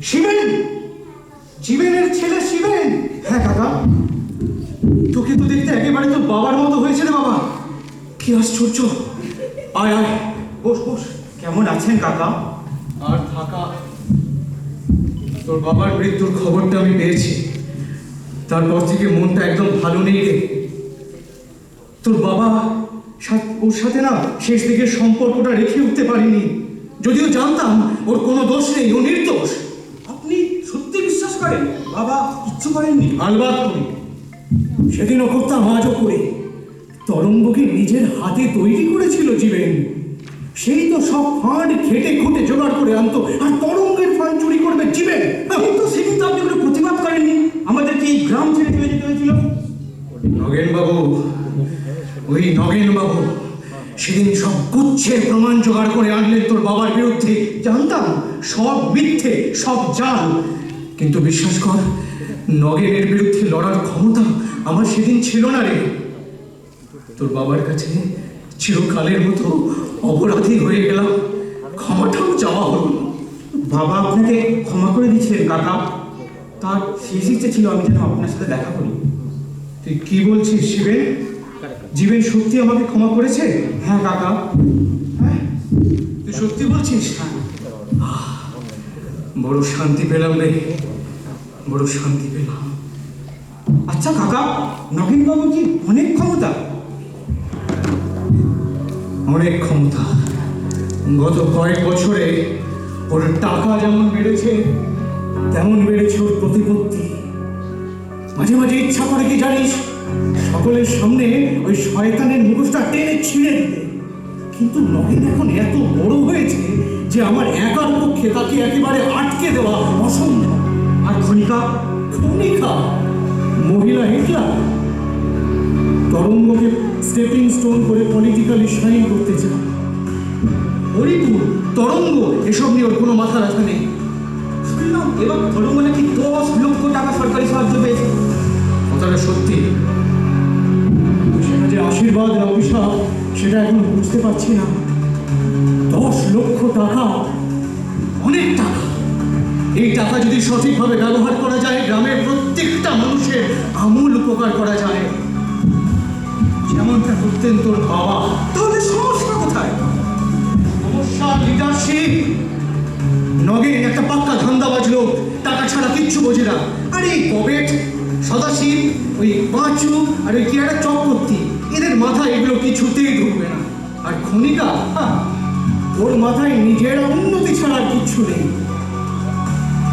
S5: শিবেন? জীবেনের ছেলে শিবেন? হ্যাঁ কাকা, তোকে তো দেখতে একেবারে তো বাবার মতো হয়েছে রে বাবা। কি আশ্চর্য। আয় আয়, বস বস। কেমন আছেন কাকা?
S7: আর থাকা, তোর বাবার মৃত্যুর খবরটা আমি পেয়েছি, তারপর থেকে মনটা একদম ভালো নেই রে। তোর বাবা ওর সাথে না শেষ দিকে সম্পর্কটা রেখে উঠতে পারিনি, যদিও জানতাম ওর কোনো দোষ নেই, ও নির্দোষ।
S5: আপনি সত্যি বিশ্বাস করেন বাবা কিচ্ছু করেননি?
S7: আলবাত করি, সেদিনও করতাম, আজও করি। তরঙ্গকে নিজের হাতে তৈরি করেছিল জীবেন, সেই তো সব ফান্ড খেটে খুঁটে জোগাড় করে আনতো, আর তরঙ্গের ফান্ড চুরি করবে জীবেন।
S5: কিন্তু সেদিন তো আপনি কোনো প্রতিবাদ করেননি, আমাদেরকে এই গ্রাম ছেড়ে চলে যেতে হয়েছিল।
S7: নগেন বাবু, ওই নগেন বাবু সেদিন সব গুচ্ছের প্রমাণ জোগাড় করে আনলেন তোর বাবার বিরুদ্ধে। জানতাম সব মিথ্যে, সব জাল, কিন্তু বিশ্বাস কর, নগেনের বিরুদ্ধে লড়ার ক্ষমতা আমার সেদিন ছিল না রে। তোর বাবার কাছে চিরকালের মতো অপরাধী হয়ে গেলাম, ক্ষমাটাও চাওয়া হলো।
S5: বাবা আপনাকে ক্ষমা করে দিয়েছিলেন কাকা, তার শেষ ইচ্ছে ছিল আমি যেন আপনার সাথে দেখা করি।
S7: তুই কি বলছিস শিবেন? জীবেন সত্যি আমাকে ক্ষমা করেছে?
S5: হ্যাঁ কাকা।
S7: হ্যাঁ, তুই সত্যি বলছিস? বড় শান্তি পেলাম রে, বড় শান্তি পেলাম।
S5: আচ্ছা কাকা, নগেন বাবু কি অনেক ক্ষমতা?
S7: অনেক ক্ষমতা। গত কয়েক বছরে ওর টাকা যেমন বেড়েছে, তেমন বেড়েছে ওর প্রতিপত্তি। মাঝে মাঝে ইচ্ছা করে কি জানিস, সকলের সামনে ওই শয়তানের মুখোশটা টেনে ছিঁড়ে দিতে। কিন্তু নগেন এখন এত বড় হয়েছে যে আমার একার পক্ষে তাকে একেবারে আটকে দেওয়া অসম্ভব।
S5: আর খনিকা?
S7: খনিকা মহিলা হিটলার। তরঙ্গকে স্টেপিং স্টোন করে পলিটিক্যালি শাইন করতে চায়। হরিপুর, তরঙ্গ, এসব নিয়ে ওর কোনো মাথা রাখা নেই।
S5: শুনলাম এবার তরঙ্গ নাকি 10 লক্ষ টাকা সরকারি সাহায্য পেয়েছে।
S7: কথাটা সত্যি, সেটা যে আশীর্বাদ না অভিশাপ সেটা এখন বুঝতে পারছি না। 10 লক্ষ টাকা, অনেক টাকা। এই টাকা যদি সঠিকভাবে ব্যবহার করা যায়, গ্রামের প্রত্যেকটা মানুষের আমূল উপকার করা যায়, যেমনটা করতেন তোর বাবা।
S5: তাহলে সমস্যা কোথায়?
S7: সমস্যা লিডারশিপ। নগেন একটা পাক্কা ধান্দাবাজ লোক, টাকা ছাড়া কিচ্ছু বোঝে না। আর এই কবেট, সদাশিব, ওই পাঁচু আর ওই কি একটা চক্রবর্তী, এদের মাথায় এগুলো কিছুতেই ঢুকবে না। আর খনিকা, ওর মাথায় নিজের উন্নতি ছাড়া আর কিচ্ছু নেই।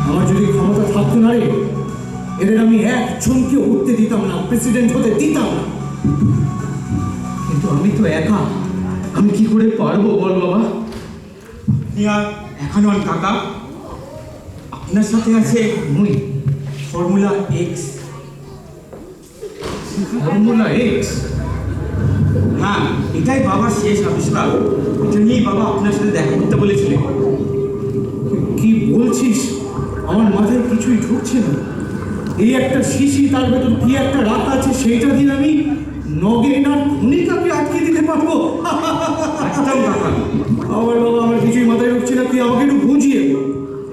S7: আমার যদি ক্ষমতা থাকতো না রে, এদের আমি একজনকে উঠতে দিতাম না, প্রেসিডেন্ট হতে দিতাম না। কিন্তু আমি তো একা, আমি কি করে পারবো বল বাবা?
S5: আপনি আর
S2: এখন কাকা আপনার সাথে আছে
S7: মুই
S2: ফর্মুলা এক্স।
S7: Formula x?
S2: হ্যাঁ, এটাই বাবার শেষ আবিষ্কার। এটা নিয়েই বাবা আপনার সাথে দেখা করতে বলেছিলেন।
S7: কি বলছিস? আমার মাথায় কিছুই ঢুকছে না। এই একটা শিশি, তার ভেতর কি একটা রাত আছে, সেইটা দিয়ে আমি নগেন আর খনিকাকে আটকে দিতে পারবো?
S2: একদম কাকা।
S7: আমার বাবা, আমার কিছুই মাথায় ঢুকছে না, তুই আমাকে একটু বুঝিয়ে বল।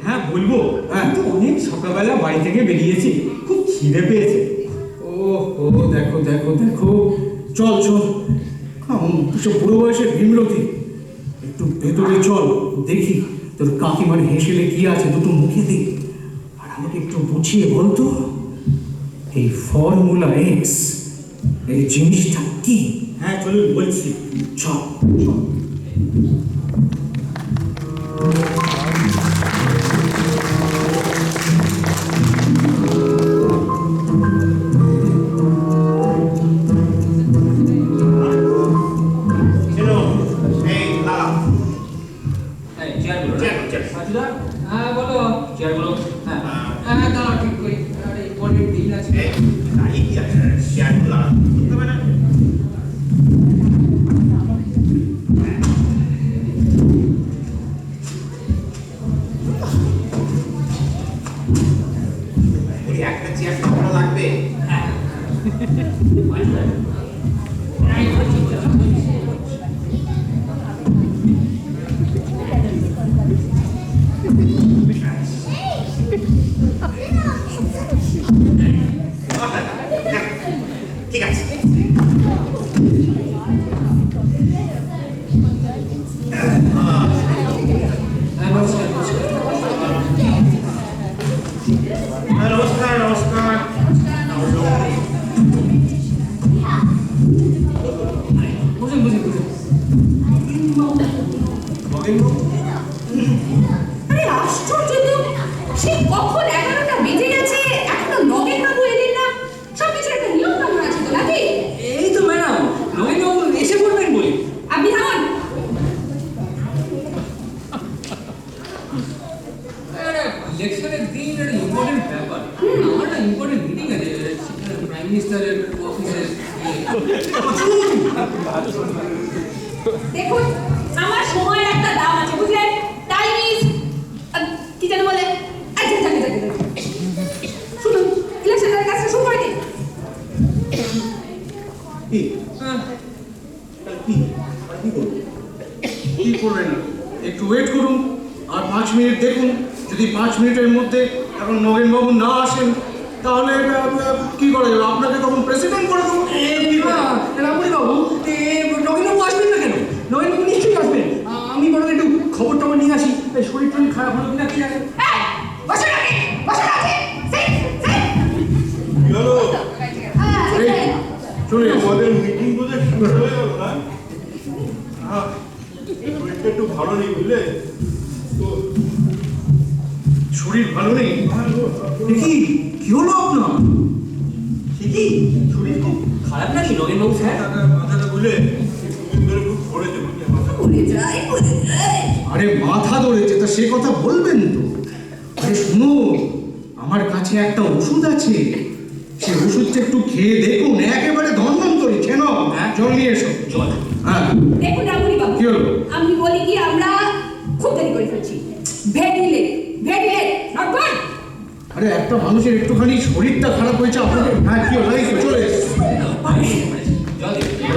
S2: হ্যাঁ বলবো।
S7: হ্যাঁ।
S2: তো অনেক সকালবেলা বাড়ি থেকে বেরিয়েছি, খুব খিদে পেয়েছে।
S7: ও ও, দেখো দেখো দেখো, চল চল, সব বুড়ো বয়সের ভীমরতি, একটু ভেতরে চল, দেখি তোর কাকিমার হেসেলে কি আছে, দুটো মুখে দে, আর আমাকে একটু বুঝিয়ে বলতো এই ফর্মুলা এক্স এই জিনিসটা কি?
S2: হ্যাঁ চলুন বলছি।
S7: চল।
S1: আচ্ছা, হ্যাঁ বলো, চেয়ারগুলো, হ্যাঁ হ্যাঁ দাঁড়াও, ঠিক করি, আরে পরের দিন আছে।
S2: একটা চেয়ার কখনো লাগবে? ঠিক আছে। নমস্কার নমস্কার।
S1: বুঝুন বুঝুন বুঝুন।
S6: আরে আশ্চর্য তো, সে কখন 11টা বেজে গেছে, এখনো নগেন বাবু এলেন না। সব কিছু একটা নিয়ম কানুন আছে তো নাকি?
S1: এই তো ম্যাডাম, নবীনবাবু এসে পড়বেন বলে।
S6: আপনি থামান।
S1: ইলেকশনের দিন একটা ইম্পর্টেন্ট ব্যাপার, আমার একটা ইম্পর্টেন্ট মিটিং আছে প্রাইম মিনিস্টারের অফিসে।
S6: দেখুন, আমার সময়ের একটা দাম আছে, বুঝলেন? টাইম ইজ কি যেন বলে, আচ্ছা জানি জানি। শুনুন, ইলেকশনের কাজটা শুরু করে দিন।
S7: কি করবেন না, একটু ওয়েট করুন আর 5 মিনিট দেখুন। যদি 5 মিনিটের মধ্যে এখন নগেনবাবু না আসেন, তাহলে কি করা যাবে? আপনাকে তখন প্রেসিডেন্ট করে দেবো।
S1: রামুনিবাবু, নবীনবাবু আসবেন না কেন? নবীনবাবু নিশ্চয়ই আসবেন। আমি বরং একটু খবর টবর নিয়ে আসি, শরীর টরীর খারাপ হলো কিনা কি জানে।
S6: বসে রাখে, বসে রাখে।
S7: চলে এসো।
S3: আমাদের মিটিং বোধহয় শুরু হয়ে গেল না? শরীরটা একটু ভালো নেই বুঝলে তো।
S7: শরীর ভালো নেই? দেখি কি হলো আপনার?
S2: ঠিকই, শরীর খুব খারাপ নাকি নগেনবাবু স্যার?
S3: মাথাটা বুঝলে ধরে খুব ধরেছে বুঝলে, মাথা
S6: পড়ে যায়, পড়ে যায়।
S7: আরে মাথা ধরেছে, তা সে কথা বলবেন তো। আরে শুনো, আমার কাছে একটা ওষুধ আছে, সে ওষুধটা একটু খেয়ে দেখুন, একেবারে ধন্বন্তরি। কেন? জল নিয়ে এসো।
S2: চল।
S7: হ্যাঁ,
S6: দেখুন রামুনি বাবু,
S7: কি হলো?
S6: আমি বলি কি, আমরা খুব দেরি করে ফেলছি। Very late, not good.
S7: আরে একটা মানুষের একটুখানি শরীরটা খারাপ হয়েছে, আপনাদের হ্যাঁ কি হলো? এই তো চলে এসো।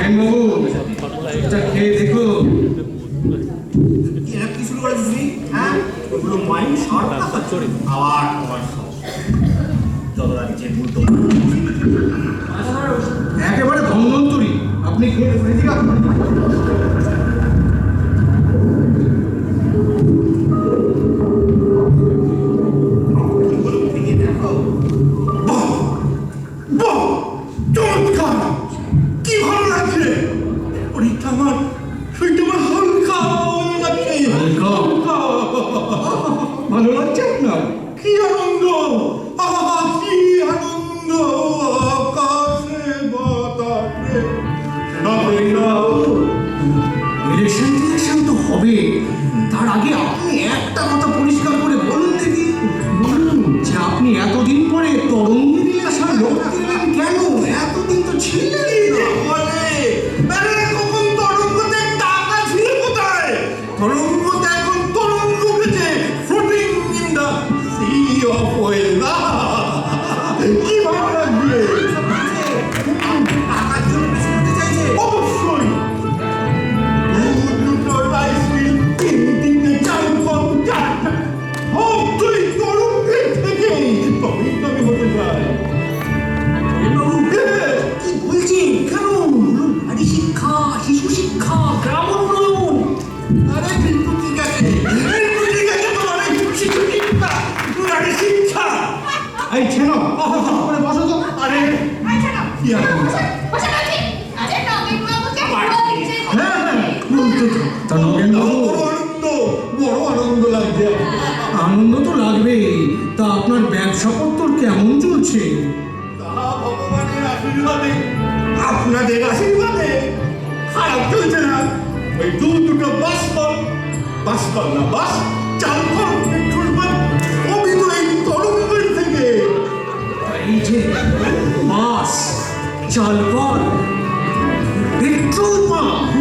S7: বাবু, এটা খেয়ে দেখো।
S2: এরা কি শুরু করেছিস তুই? হ্যাঁ, ওগুলো মাইন্ড শর্ট আবার তোমার যত লাগছে উল্টো।
S7: একেবারে ধন্বন্তরি, আপনি খেয়ে দেখুন। এদিকে আসুন।
S3: বাহ, চমৎকার, কি ভালো লাগছে। শরীরটা আমার হালকা লাগছে।
S7: হালকা? ভালো লাগছে আপনার?
S3: কি আনন্দ, আহা কি আনন্দ, আকাশে বাতাসে
S7: ইলেকশন তো হবে, তার আগে আপনি একটা
S3: আরে কিন্তু ঠিক আছে, কিন্তু ঠিক আছে, তোমার এই শিক্ষা, আরে শিক্ষা।
S7: এই ছেনো করে বসো তো। আরে কি আর হ্যাঁ তা নগেন বাবু,
S3: বড় আনন্দ লাগছে।
S7: আনন্দ তো লাগবেই। তা আপনার ব্যবসাপত্র কেমন চলছে?
S3: তাহা ভগবানের আশীর্বাদে, আপনাদের আশীর্বাদে খারাপ চলছে না। ওই দুটো বাস না বাস, চাল ফল, পেট্রোল পাম্প, সবই তো এই তরঙ্গের থেকে।
S7: এই যে বাস, চালকল, পেট্রোল পাম্প,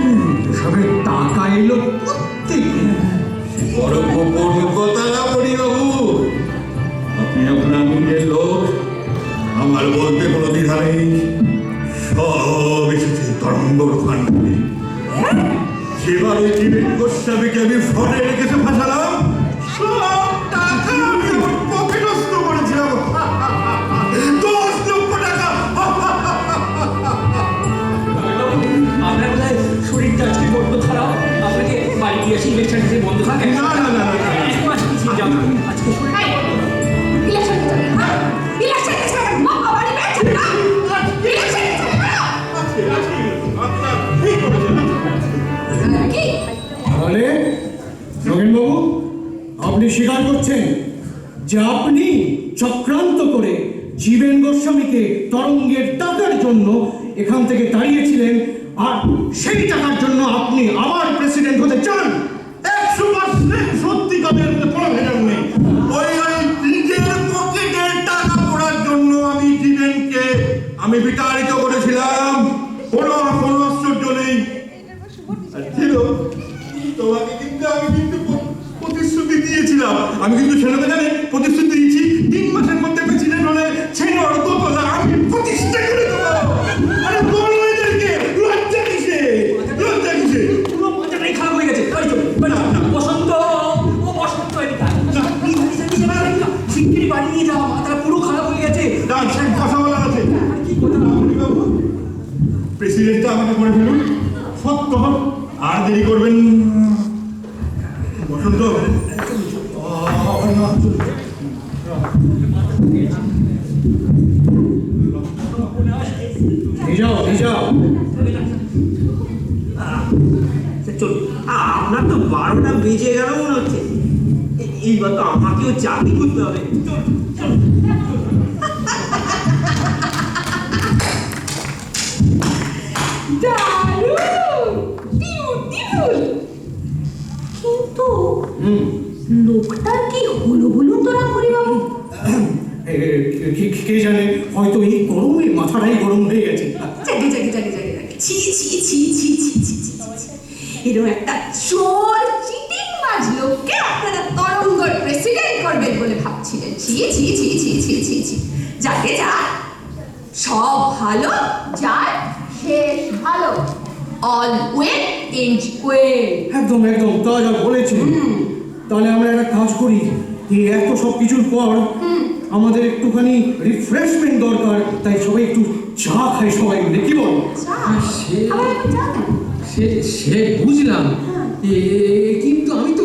S7: সবের টাকা এলো প্রত্যেকে।
S3: বড় গোপন কথা না বলি বাবু, আপনি আপনার নিজের লোক, আমার বলতে কোনো দ্বিধা নেই। সব এসেছে তরঙ্গর ফান্ড থেকে। সেবার ওই জীবেন গোস্বামীকে আমি ফোনে রেখেছে ফাঁসালাম, সব টাকা আমি আমার পকেটস্থ করেছিলাম। 10 লক্ষ টাকা।
S1: আপনার বোধহয় শরীরটা আজকে বড্ড খারাপ, আপনাকে বাড়ি গিয়ে এসে ইলেকশন বন্ধ থাকে।
S3: না, না, না, না, না।
S1: এক মাস পিছিয়ে যাবো আজকে শরীরটা
S7: তাহলে নগেনবাবু, আপনি স্বীকার করছেন যে আপনি চক্রান্ত করে জীবেন গোস্বামীকে তরঙ্গের টাকার জন্য এখান থেকে তাড়িয়েছিলেন, আর সেই টাকার জন্য আপনি আবার প্রেসিডেন্ট হতে চান?
S3: 100% সত্যিকারের কোনো ভেজাল নেই। ওই নিজের পকেটের টাকা পড়ার জন্য আমি জীবনকে আমি বিতাড়িত করেছিলাম। কোনো আশ্চর্য নেই। আর ছিল, তোমাকে কিন্তু আমি প্রতিশ্রুতি দিয়েছিলাম। আমি কিন্তু ছেলেকে জানে প্রতিশ্রুতি দিয়েছি, 3 মাসের মধ্যে প্রেসিডেন্ট হলে ছেলের দোতলা আমি প্রতিষ্ঠা করে দেবো। আরে বলো এদেরকে, লজ্জা কিসে?
S1: পুরো মজাটাই খারাপ হয়ে গেছে। বসন্ত, ও বসন্ত, শিগগিরই বাড়ি নিয়ে যাওয়া, মাথাটা পুরো খারাপ হয়ে গেছে।
S3: কথা বলা আছে। প্রেসিডেন্টটা আমাকে করে ফেলুন, সত্য আর দেরি করবেন। বসন্ত,
S7: যাও
S2: চল, আপনার তো 12টা বেজে গেল মনে হচ্ছে। এইবার তো আমাকেও চাকরি করতে হবে। চল চল।
S6: কিন্তু লোকটার কি হলো বলুন তো রামহরিবাবু?
S7: কে জানে, হয়তো এই গরমে মাথাটাই গরম হয়ে গেছে।
S6: এরকম একটা চোর চিটিংবাজ লোককে আপনারা তরঙ্গর প্রেসিডেন্ট করবেন বলে ভাবছিলেন? ছি। যাকে যা, সব ভালো যার শেষ ভালো। All well end well.
S7: একদম তা যা বলেছেন। তাহলে আমরা একটা কাজ করি, এই এত সব কিছুর পর আমাদের একটুখানি রিফ্রেশমেন্ট দরকার। তাই সবাই একটু চা খাই, সবাই মিলে, কি বল?
S1: সে বুঝলাম, কিন্তু আমি তো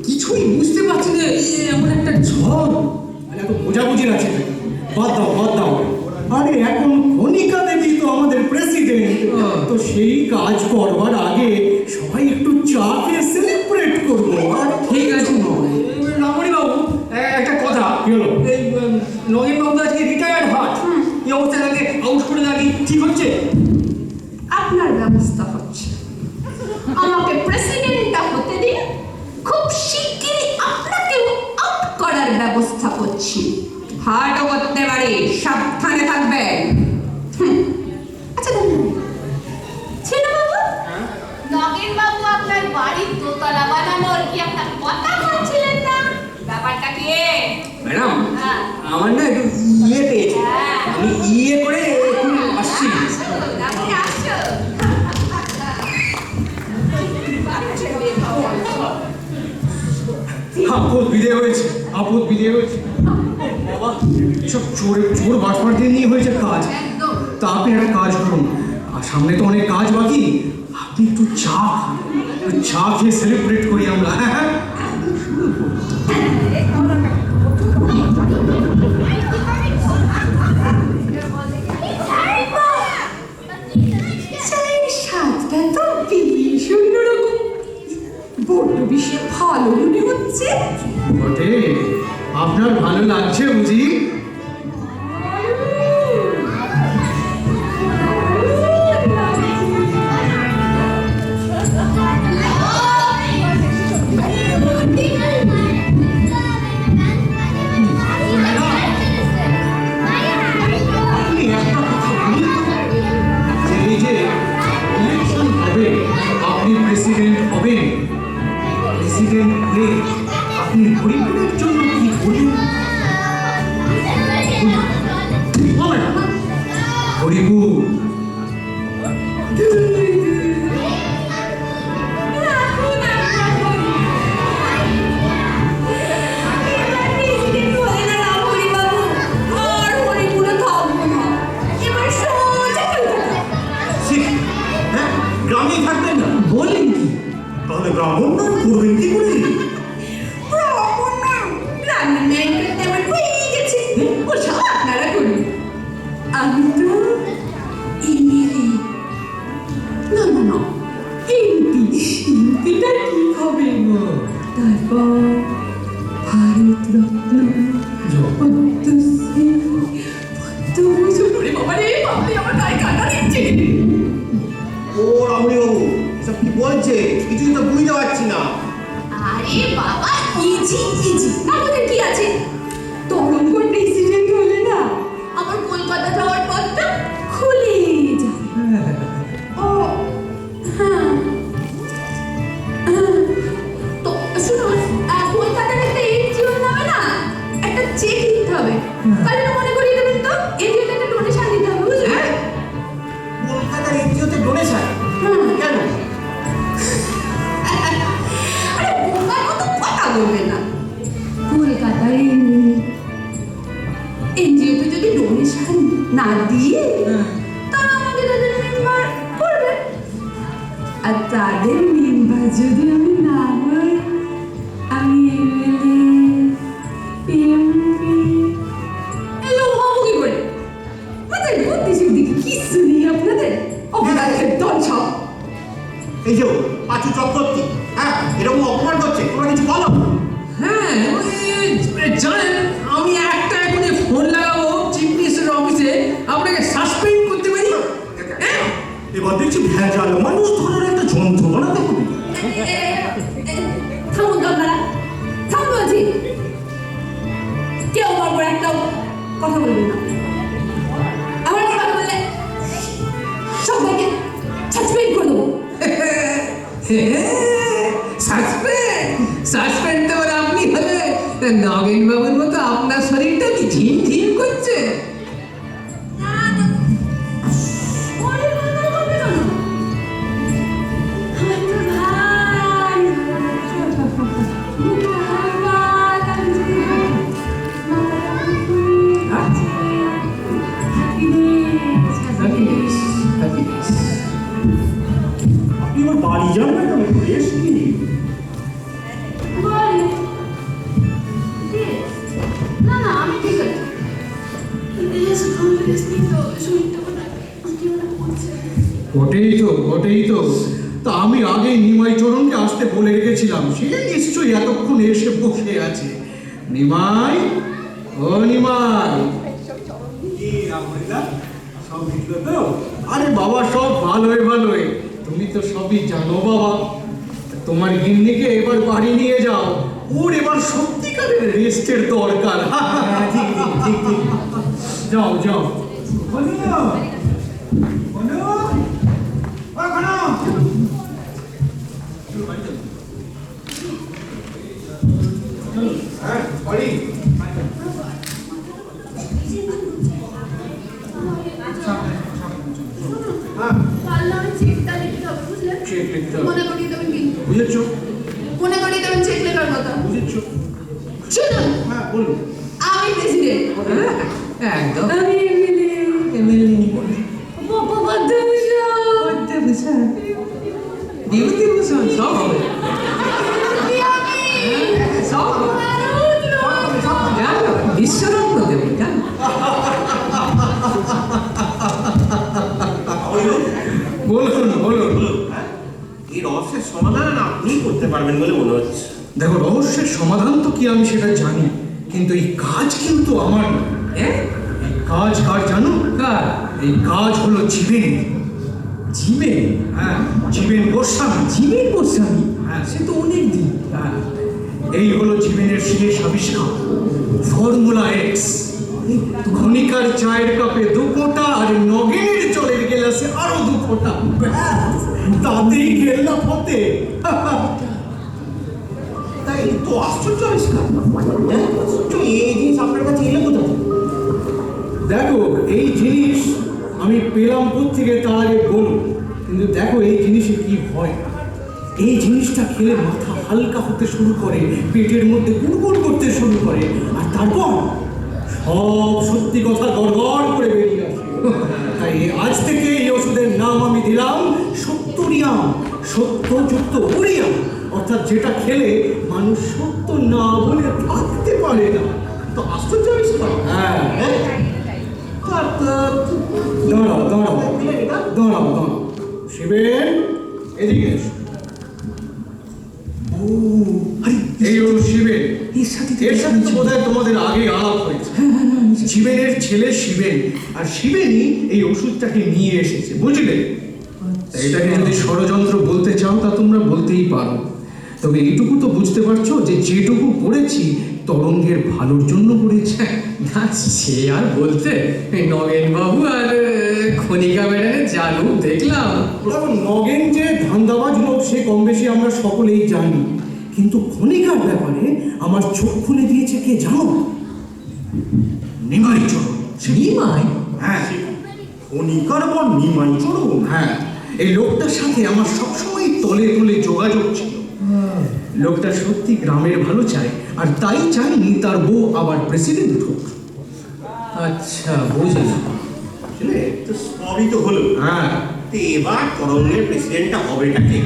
S1: কিছুই বুঝতে পারছি না। এমন একটা ঝড়,
S7: এত বোঝাবুঝির আছে, বাদ দাও। আরে এখন কণিকা দেবী তো আমাদের প্রেসিডেন্ট, তো সেই কাজ করবার আগে সবাই একটু চা খেয়ে সেলিব্রেট করবো। আর
S1: ঠিক আছে রামণি বাবু, একটা কথা।
S7: কি হলো?
S1: এই নগেন বাবু আজকে রিটায়ার্ড হট, এই অবস্থা তাকে আউট করে দাঁড়িয়ে ঠিক হচ্ছে?
S6: আপনার ব্যবস্থা হচ্ছে, আমাকে প্রেসিডেন্টটা হতে দিন, খুব শিগগিরই আপনাকেও আউট করার ব্যবস্থা করছি। হার্টও করতে পারি, সাবধানে থাকবেন। আচ্ছা ছেলে বাবু, নগেন বাবু আপনার বাড়ির দোতলা বানানোর কি আপনার কথা বলছিলেন না? ব্যাপারটা কি?
S1: ম্যাডাম,
S6: হ্যাঁ।
S1: আমার না একটু ইয়ে পেয়েছে, আমি ইয়ে করে এখন আসছি।
S6: আপনি আসো।
S7: আপদ বিদে হয়েছে। বাবা, সব চোর বাটপাড় দিয়ে নিয়ে হয়েছে কাজ।
S6: একদম।
S7: তা আপনি একটা কাজ করুন, সামনে তো অনেক কাজ বাকি। আপনি একটু চা খান, একটু চা খেয়ে সেলিব্রেট করি আমরা। হ্যাঁ
S6: চায়ের স্বাদটা তো ভীষণ রকম, বড্ড বেশি ভালো মনে হচ্ছে।
S7: বটে, আপনার ভালো লাগছে বুঝি? আপনি একটা কথা বলুন তো, যে এই যে ইলেকশন হবে, আপনি প্রেসিডেন্ট হবেন, প্রেসিডেন্ট হয়ে আপনি হরিপুরের জন্য কি করবেন? হরিপুর
S5: হ্যাঁ, গ্রামেই থাকবেন না?
S7: বলেন কি?
S5: তাহলে গ্রাম উন্নয়ন করবেন কি করে?
S6: আমি তো এমএলএ, না না না এমপিটা কি হবে? তারপর ভারত রত্ন, পদ্মশ্রী, পদ্মভূষণ। ওরে বাবা রে, বাপরে আমার গায়ে কাঁটা দিচ্ছে।
S5: ও রামুনিবাবু, এসব কি বলছে? কিছুই তো বুঝতে পারছি না।
S6: আরে বাবা, ইজি ইজি, আমাদের কি আছে? তরঙ্গ প্রেসিডেন্ট হলে না আমার কলকাতা যাওয়ার পথটা খুলে যায়। ও হ্যাঁ, তো শুনুন, কলকাতার একটা এনজিও নামে না একটা চেক দিতে হবে। কাল মনে করিয়ে দেবেন তো, এনজিওতে একটা ডোনেশন দিতে হবে, বুঝলেন?
S5: কলকাতার এনজিওতে ডোনেশন? কেন?
S6: আরে বোকার মতো কথা বলবেন না। কলকাতার এনজিওতে যদি ডোনেশন না দিয়ে তারা আমাকে তাদের মেম্বার করবে, আর তাদের মেম্বার যদি আমি না হই, আমি এমএলএ, এমপি এলো হবো কি করে? মাথায় বুদ্ধি শুদ্ধি কিচ্ছু নেই আপনাদের, অপরাধের দল সব।
S5: এই যে পাঁচু চক্রবর্তী, হ্যাঁ, এরকম অপমান করছে, তোমরা কিছু বলো।
S1: হ্যাঁ, জানেন আমি একটা এখনই ফোন লাগাবো চিফ মিনিস্টার অফিসে, আপনাকে সাসপেন্ড করতে পারি।
S5: এবার দেখছি ভেজাল মানুষ ধরার একটা যন্ত্র বানাতে হবে।
S6: থামুন আপনারা, থামুন বলছি। কেউ আমার উপর একটা কথা বলবেন না। আমার উপর কথা বললে সবাইকে সাসপেন্ড করে দেবো।
S1: সাসপেন্ড তো আপনি হলে নগেন বাবুর মতো আপনার শরীরটা কি ঝিম ঝিম করছে?
S6: না না, ওরে বাবা, করবে কেন? আমার তো ভাই,
S5: আপনি আমার বাড়ি যান না কেন? বেশ কি
S6: না না, আমি ঠিক আছে।
S7: বটেই তো। তা আমি আগে নিমাই চরণকে আসতে বলে রেখেছিলাম, সে নিশ্চয়ই এতক্ষণ এসে বসে আছে। নিমাই, ও নিমাই।
S5: কি রামহরিদা, সব মিটলো তো?
S7: আরে বাবা, সব ভালোই। তুমি তো সবই জানো বাবা। তোমার গিন্নিকে এবার বাড়ি নিয়ে যাও, ওর এবার সত্যিকারের রেস্টের দরকার।
S5: ঠিক।
S7: যাও।
S5: হ্যাঁ, বাড়ি।
S7: চেক লিখতে হবে।
S6: মনে করিয়ে দেবেন কিন্তু,
S7: বুঝেছো?
S6: মনে করিয়ে দেবেন চেক লেখার কথা।
S7: বুঝেছো?
S6: শুনুন,
S7: হ্যাঁ, বলুন।
S6: আমি প্রেসিডেন্ট,
S1: একদম
S6: আমি এমএলএ,
S1: এমএলএ
S6: পদ্মভূষণ,
S7: বলুন বলুন।
S2: হ্যাঁ? এই রহস্যের সমাধান আপনি করতে পারবেন বলে মনে হচ্ছে।
S7: দেখো, রহস্যের সমাধান তো কি আমি সেটা জানি, কিন্তু এই কাজ কিন্তু আমার নয়।
S1: হ্যাঁ?
S7: এই কাজ কার জানো?
S1: কার?
S7: এই কাজ হলো জীবেন।
S1: জীবেন?
S7: হ্যাঁ, জীবেন গোস্বামী।
S1: জীবেন গোস্বামী?
S7: হ্যাঁ।
S1: সে তো অনেক দিন।
S7: হ্যাঁ, এই হলো জীবনের শেষ আবিষ্কার, ফর্মুলা এক্স। খনিকার চায়ের কাপে 2 ফোঁটা আর নগেনের জলের গেলাসে আরো 2 ফোঁটা, ব্যাস, তাতেই গেল্লা ফতে।
S2: তাই তো আশ্চর্য আবিষ্কার। হ্যাঁ? তো এই জিনিস আপনার কাছে এলো কোথা থেকে?
S7: দেখো, এই জিনিস আমি পেলাম কোত্থেকে তার আগে বলুন, কিন্তু দেখো এই জিনিসে কি হয়। এই জিনিসটা খেলে মাথা হালকা হতে শুরু করে, পেটের মধ্যে গুড়গুড় করতে শুরু করে, আর তারপর সব সত্যি কথা গড়গড় করে বেরিয়ে আসে। তাই আজ থেকে এই ওষুধের নাম আমি দিলাম সত্যরিয়াম, সত্যযুক্ত ওরিয়াম, অর্থাৎ যেটা খেলে মানুষ সত্য না বলে থাকতে পারে না।
S2: তো আশ্চর্য আবিষ্কার।
S7: হ্যাঁ,
S2: হ্যাঁ?
S7: দাঁড়াও দাঁড়াও দাঁড়াও দাঁড়াও, শিবেন এদিকে এসো। এই হলো শিবেন।
S1: এর সাথে তো
S7: এর সাথে তো বোধহয় তোমাদের আগে আলাপ হয়েছে। জীবেনের ছেলে শিবেন, আর শিবেনই এই ওষুধটাকে নিয়ে এসেছে, বুঝলে? তা এটাকে যদি ষড়যন্ত্র বলতে চাও তা তোমরা বলতেই পারো, তবে এইটুকু তো বুঝতে পারছো যে যেটুকু করেছি তরঙ্গের ভালোর জন্য করেছি।
S1: না, সে আর বলতে। নগেন বাবু আর খনিকা ম্যাডামের জানু দেখলাম।
S7: দেখো, নগেন যে ধান্দাবাজ লোক সে কম বেশি আমরা সকলেই জানি, কিন্তু খনিকার ব্যাপারে আমার চোখ খুলে দিয়েছে কে জানো? নিমাই চরণ।
S1: নিমাই?
S7: হ্যাঁ
S3: খনিকার পর নিমাই চরণ।
S7: হ্যাঁ, এই লোকটার সাথে আমার সবসময় তলে তলে যোগাযোগ ছিল। লোকটা সত্যি গ্রামের ভালো চায়, আর তাই চাইনি তার বউ আবার প্রেসিডেন্ট হোক।
S1: আচ্ছা, বুঝলাম।
S2: বুঝলে? তো সবই তো হলো।
S7: হ্যাঁ,
S2: তো এবার তরঙ্গের প্রেসিডেন্টটা হবেটা কে?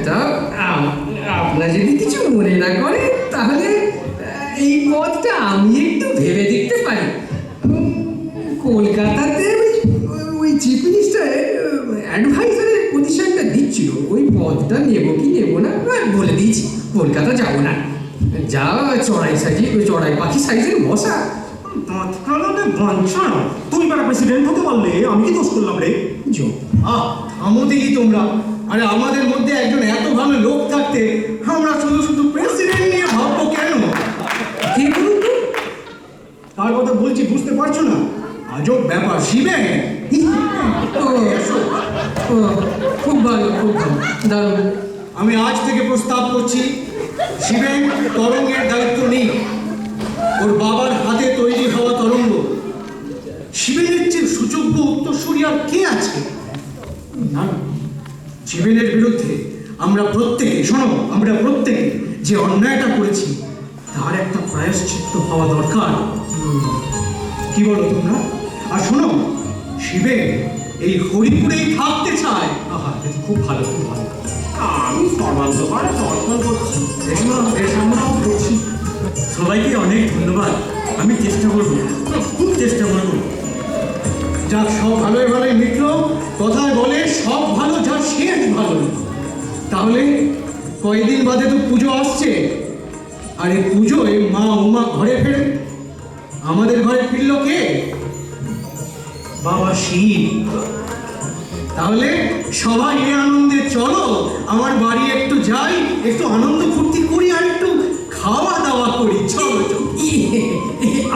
S1: তা আপনারা যদি কিছু মনে না করে তাহলে এই পদটা আমি একটু ভেবে দেখতে পারি। কলকাতাতে ওই চিফ মিনিস্টারের অ্যাডভাইজারের পজিশনটা দিচ্ছিল, ওই পদটা নেব কি নেব না বলে দিয়েছি। কলকাতা যাবো না, যা চড়াই পাখি সাইজের মশা।
S3: তৎকালীন বাঞ্ছান, তুমি পারা প্রেসিডেন্ট হতে পারলে আমি কি দোষ করলাম রে?
S7: থামো দেখি তোমরা। আরে আমাদের মধ্যে একজন এত ভালো লোক থাকতে আমরা শুধু শুধু প্রেসিডেন্ট নিয়ে ভাববো কেন?
S1: কে বলুন তো?
S7: তার কথা বলছি, বুঝতে পারছো না? আজব ব্যাপার। শিবেন,
S1: ও, খুব ভালো, খুব ভালো, দারুণ।
S7: আমি আজ থেকে প্রস্তাব করছি শিবেন তরঙ্গের দায়িত্ব নেই। ওর বাবার হাতে তৈরি হওয়া তরঙ্গ, শিবেনের চেয়ে সুযোগ্য উত্তরসূরি আর কে আছে? না, শিবেনের বিরুদ্ধে আমরা প্রত্যেকে যে অন্যায়টা করেছি তার একটা প্রায়শ্চিত্ত হওয়া দরকার। কি বলো তোমরা? আর শোনো, শিবেন এই হরিপুরেই থাকতে চায়।
S1: আহা, এটা তো খুব ভালো, খুব ভালো।
S2: আমি সর্বান্তকরে সমর্থন করছি।
S7: আমরাও করছি।
S5: সবাইকে অনেক ধন্যবাদ। আমি চেষ্টা করবো, খুব চেষ্টা করবো।
S7: যাক, সব ভালোই ভালোই মিটল। কথায় বলে সব ভালো যার শেষ ভালো। তাহলে কয়েকদিন বাদে তো পুজো আসছে, আর এই পুজোয় মা উমা ঘরে ফেরে। আমাদের ঘরে ফিরল কে? বাবা শিব। তাহলে সবাই এ আনন্দে চলো আমার বাড়ি একটু যাই, একটু আনন্দ ফুর্তি করি, আর একটু খাওয়া দাওয়া করি। চলো চলো।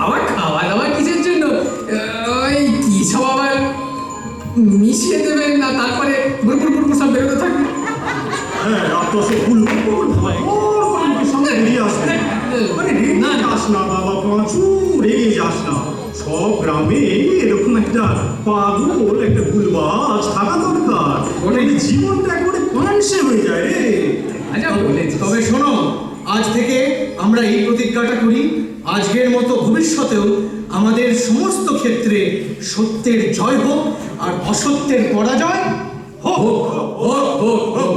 S1: আবার খাওয়া দাওয়া কিসের জন্য? ওই কি সব আবার মিশিয়ে দেবেন না, তারপরে গুড়গুড় সব বেরোতে থাকবে।
S3: হ্যাঁ, আপনার সে ভুল সামনে বেরিয়ে আসবে। আরে রেগে যাস না বাবা পাঁচু, রেগে যাস না। সব গ্রামে এরকম একটা পাগল, একটা ভুলবাজ থাকা দরকার। ওটা জীবনটা একবারে পানসে হয়ে যায় রে।
S1: আচ্ছা, বলেছি।
S7: তবে শোনো, আজ থেকে আমরা এই প্রতিজ্ঞাটা করি, আজকের মতো ভবিষ্যতেও আমাদের সমস্ত ক্ষেত্রে সত্যের জয় হোক আর অসত্যের পরাজয় হোক।
S1: হোক, হোক, হোক।